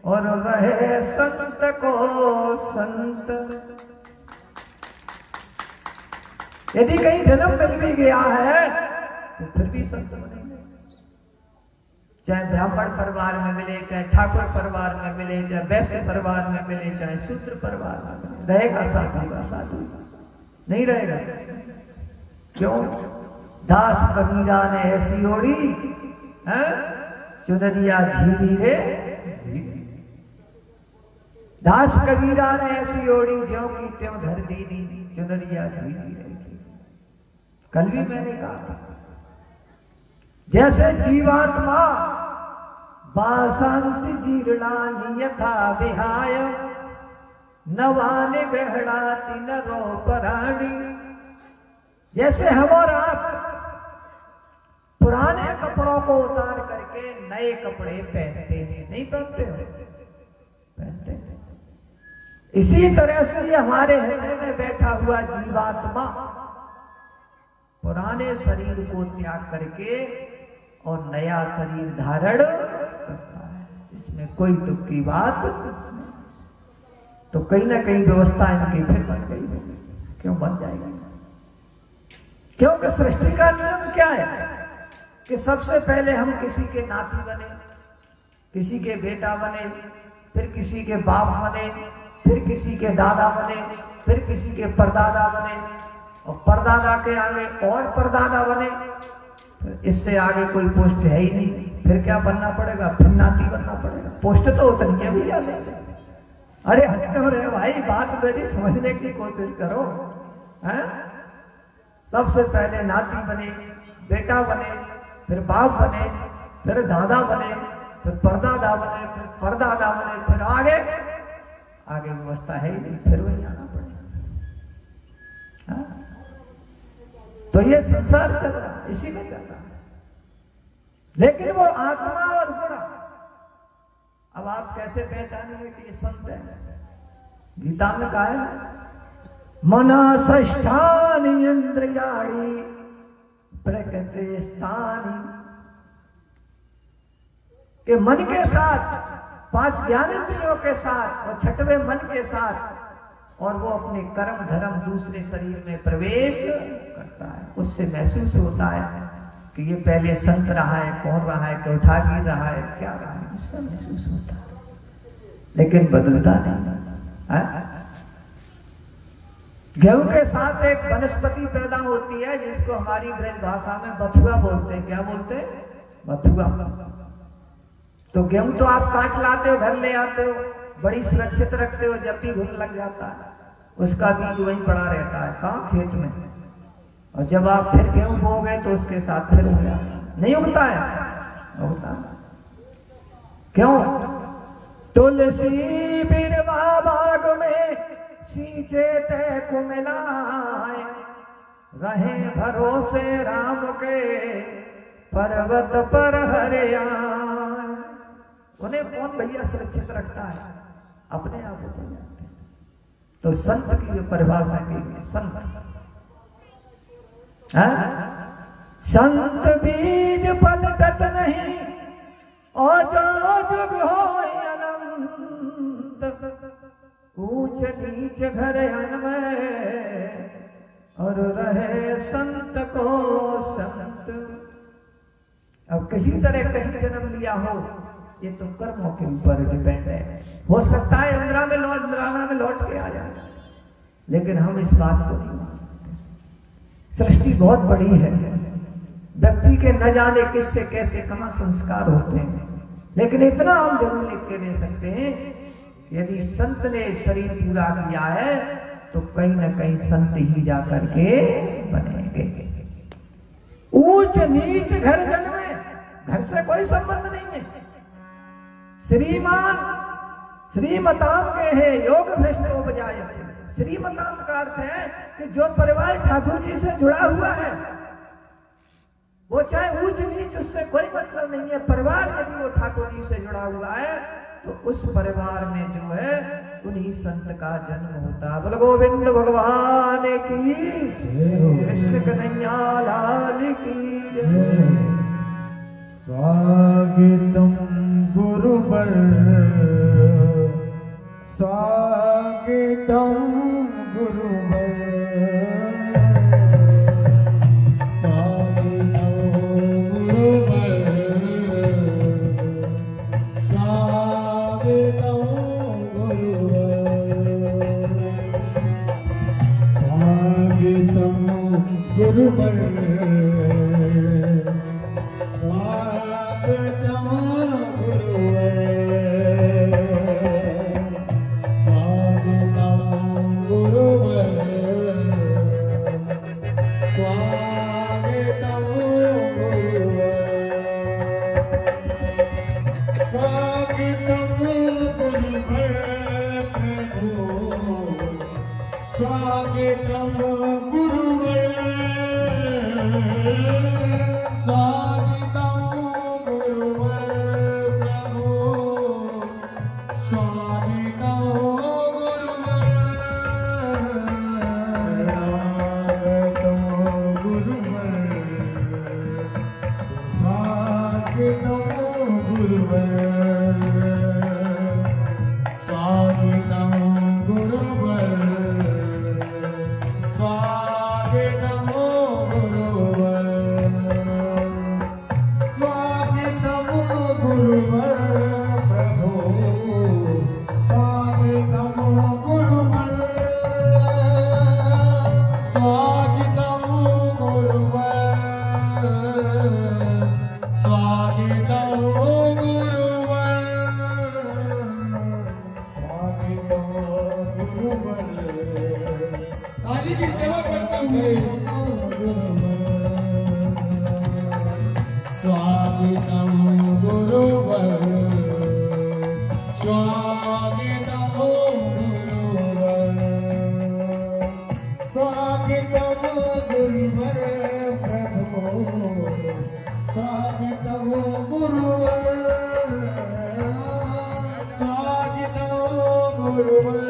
और रहे संत को संत। यदि कहीं जन्म मिल भी गया है तो फिर भी संत बनेंगे, चाहे ब्राह्मण परिवार में मिले, चाहे ठाकुर परिवार में मिले, चाहे वैश्य परिवार में मिले, चाहे शूद्र परिवार में मिले। रहेगा साधु का साधु, नहीं रहेगा। क्यों? दास कबीरा ने ऐसी ओढ़ी है, चुनरिया झीली रे झीली। दास कबीरा ने ऐसी ओढ़ी, ज्यों की त्यों धर दीदी, चुनरिया झीली रे झीली। कल भी मैंने कहा था, जैसे जीवात्मा बासांस जीर्णानि यथा विहाय, नवाने गहड़ाति नरो पराणी। जैसे हम और आप पुराने कपड़ों को उतार करके नए कपड़े पहनते हैं, नहीं पहनते हो? पहनते हैं। इसी तरह से हमारे हृदय में बैठा हुआ जीवात्मा पुराने शरीर को त्याग करके और नया शरीर धारण करता है। इसमें कोई दुख की बात नहीं। तो कहीं ना कहीं व्यवस्था इनकी फिर बन गई है। क्यों बन जाएगी? क्योंकि सृष्टि का नियम क्या है कि सबसे पहले हम किसी के नाती बने, किसी के बेटा बने, फिर किसी के बाप बने, फिर किसी के दादा बने, फिर किसी के परदादा बने, और परदादा के आगे और परदादा बने। इससे आगे कोई पोस्ट है ही नहीं, फिर क्या बनना पड़ेगा? फिर नाती बनना पड़ेगा। पोस्ट तो उतनी है भैया। अरे हंसते हो रहे भाई, बात मेरी समझने की कोशिश करो। हैं? सबसे पहले नाती बने, बेटा बने, फिर बाप बने, फिर दादा बने, फिर परदादा बने, फिर परदादा बने, फिर आगे आगे व्यवस्था है ही नहीं, फिर वही आना पड़ेगा। तो ये संसार चल रहा है, इसी में चल रहा है। लेकिन वो आत्मा और गुण अब आप कैसे पहचानेंगे कि ये संत है? गीता में कहा है, मनसष्ठानि इंद्रियाणि प्रकृति स्थानी, कि मन के साथ, 5 ज्ञानेंद्रियों के साथ और 6वें मन के साथ, और वो अपने कर्म धर्म दूसरे शरीर में प्रवेश करता है। उससे महसूस होता है कि ये पहले संत रहा है, कौन रहा है, कि उठागिर रहा है, क्या रहा है, उससे महसूस होता है, लेकिन बदलता नहीं है। गेहूं के साथ एक वनस्पति पैदा होती है जिसको हमारी ब्रज भाषा में बथुआ बोलते हैं। क्या बोलते हैं? बथुआ। तो गेहूं तो आप काट लाते हो, घर ले आते हो, बड़ी सुरक्षित रखते हो, जब भी घुन लग जाता है उसका बीज वहीं पड़ा रहता है, कहाँ? खेत में। और जब आप फिर गेहूं बोओगे तो उसके साथ फिर उग जाता है, नहीं उगता है? उगता। क्यों? तुलसी बिरवा बाग में सींचे ते को मिलाए, रहे भरोसे राम के पर्वत पर हरियाण। उन्हें कौन भैया सुरक्षित रखता है? अपने आप हो जाते हैं। तो संत की जो परिभाषा की, संत संत बीज पलटत नहीं, और जो जुग हो अनंत, ऊंच नीच घर में और रहे संत को संत। अब किसी तरह कहीं जन्म लिया हो, ये तो कर्मों के ऊपर डिपेंड है। हो सकता है इंद्राना में लौट के आ जाए, लेकिन हम इस बात को नहीं मान सकते। सृष्टि बहुत बड़ी है, व्यक्ति के न जाने किससे कैसे कहां संस्कार होते हैं, लेकिन इतना हम जरूर लिख के दे सकते हैं, यदि संत ने शरीर पूरा किया है तो कहीं न कहीं संत ही जा करके बनेंगे। ऊंच नीच घर जन्मे, घर से कोई संबंध नहीं है। श्रीमान श्रीमताम के है योग भ्रष्ट उपजाए। श्रीमताम का अर्थ है कि जो परिवार ठाकुर जी से जुड़ा हुआ है, वो चाहे ऊंच नीच, उससे कोई मतलब नहीं है। परिवार यदि वो ठाकुर जी से जुड़ा हुआ है तो उस परिवार में जो है उन्हीं संत का जन्म होता है। बोल गोविंद भगवान की, कृष्ण कन्हैया लाल की जय। स्वागतम गुरुवर, स्वागतम गुरुवर, गुरुवर, स्वागतम गुरुवर, स्वागतम गुरुवर, स्वागतम गुरुवर, स्वागतम गुरुवर प्रभु, स्वागतम गुरुवर, स्वागतम गुरुवर प्रभु, स्वागतम गुरुवर, स्वागतम गुरुवर, स्वागतम गुरुवर, स्वागतम गुरुवर, स्वागतम गुरुवर प्रभु, स्वागतम गुरुवर, स्वागतम गुरुवर, स्वागतम गुरुवर, स्वागतम गुरुवर, सारी की सेवा करते हुए स्वागतम गुरुवर, स्वागतम गुरुवर, स्वागतम गुरुवर प्रभु, स्वागतम गुरुवर, स्वागतम गुरुवर,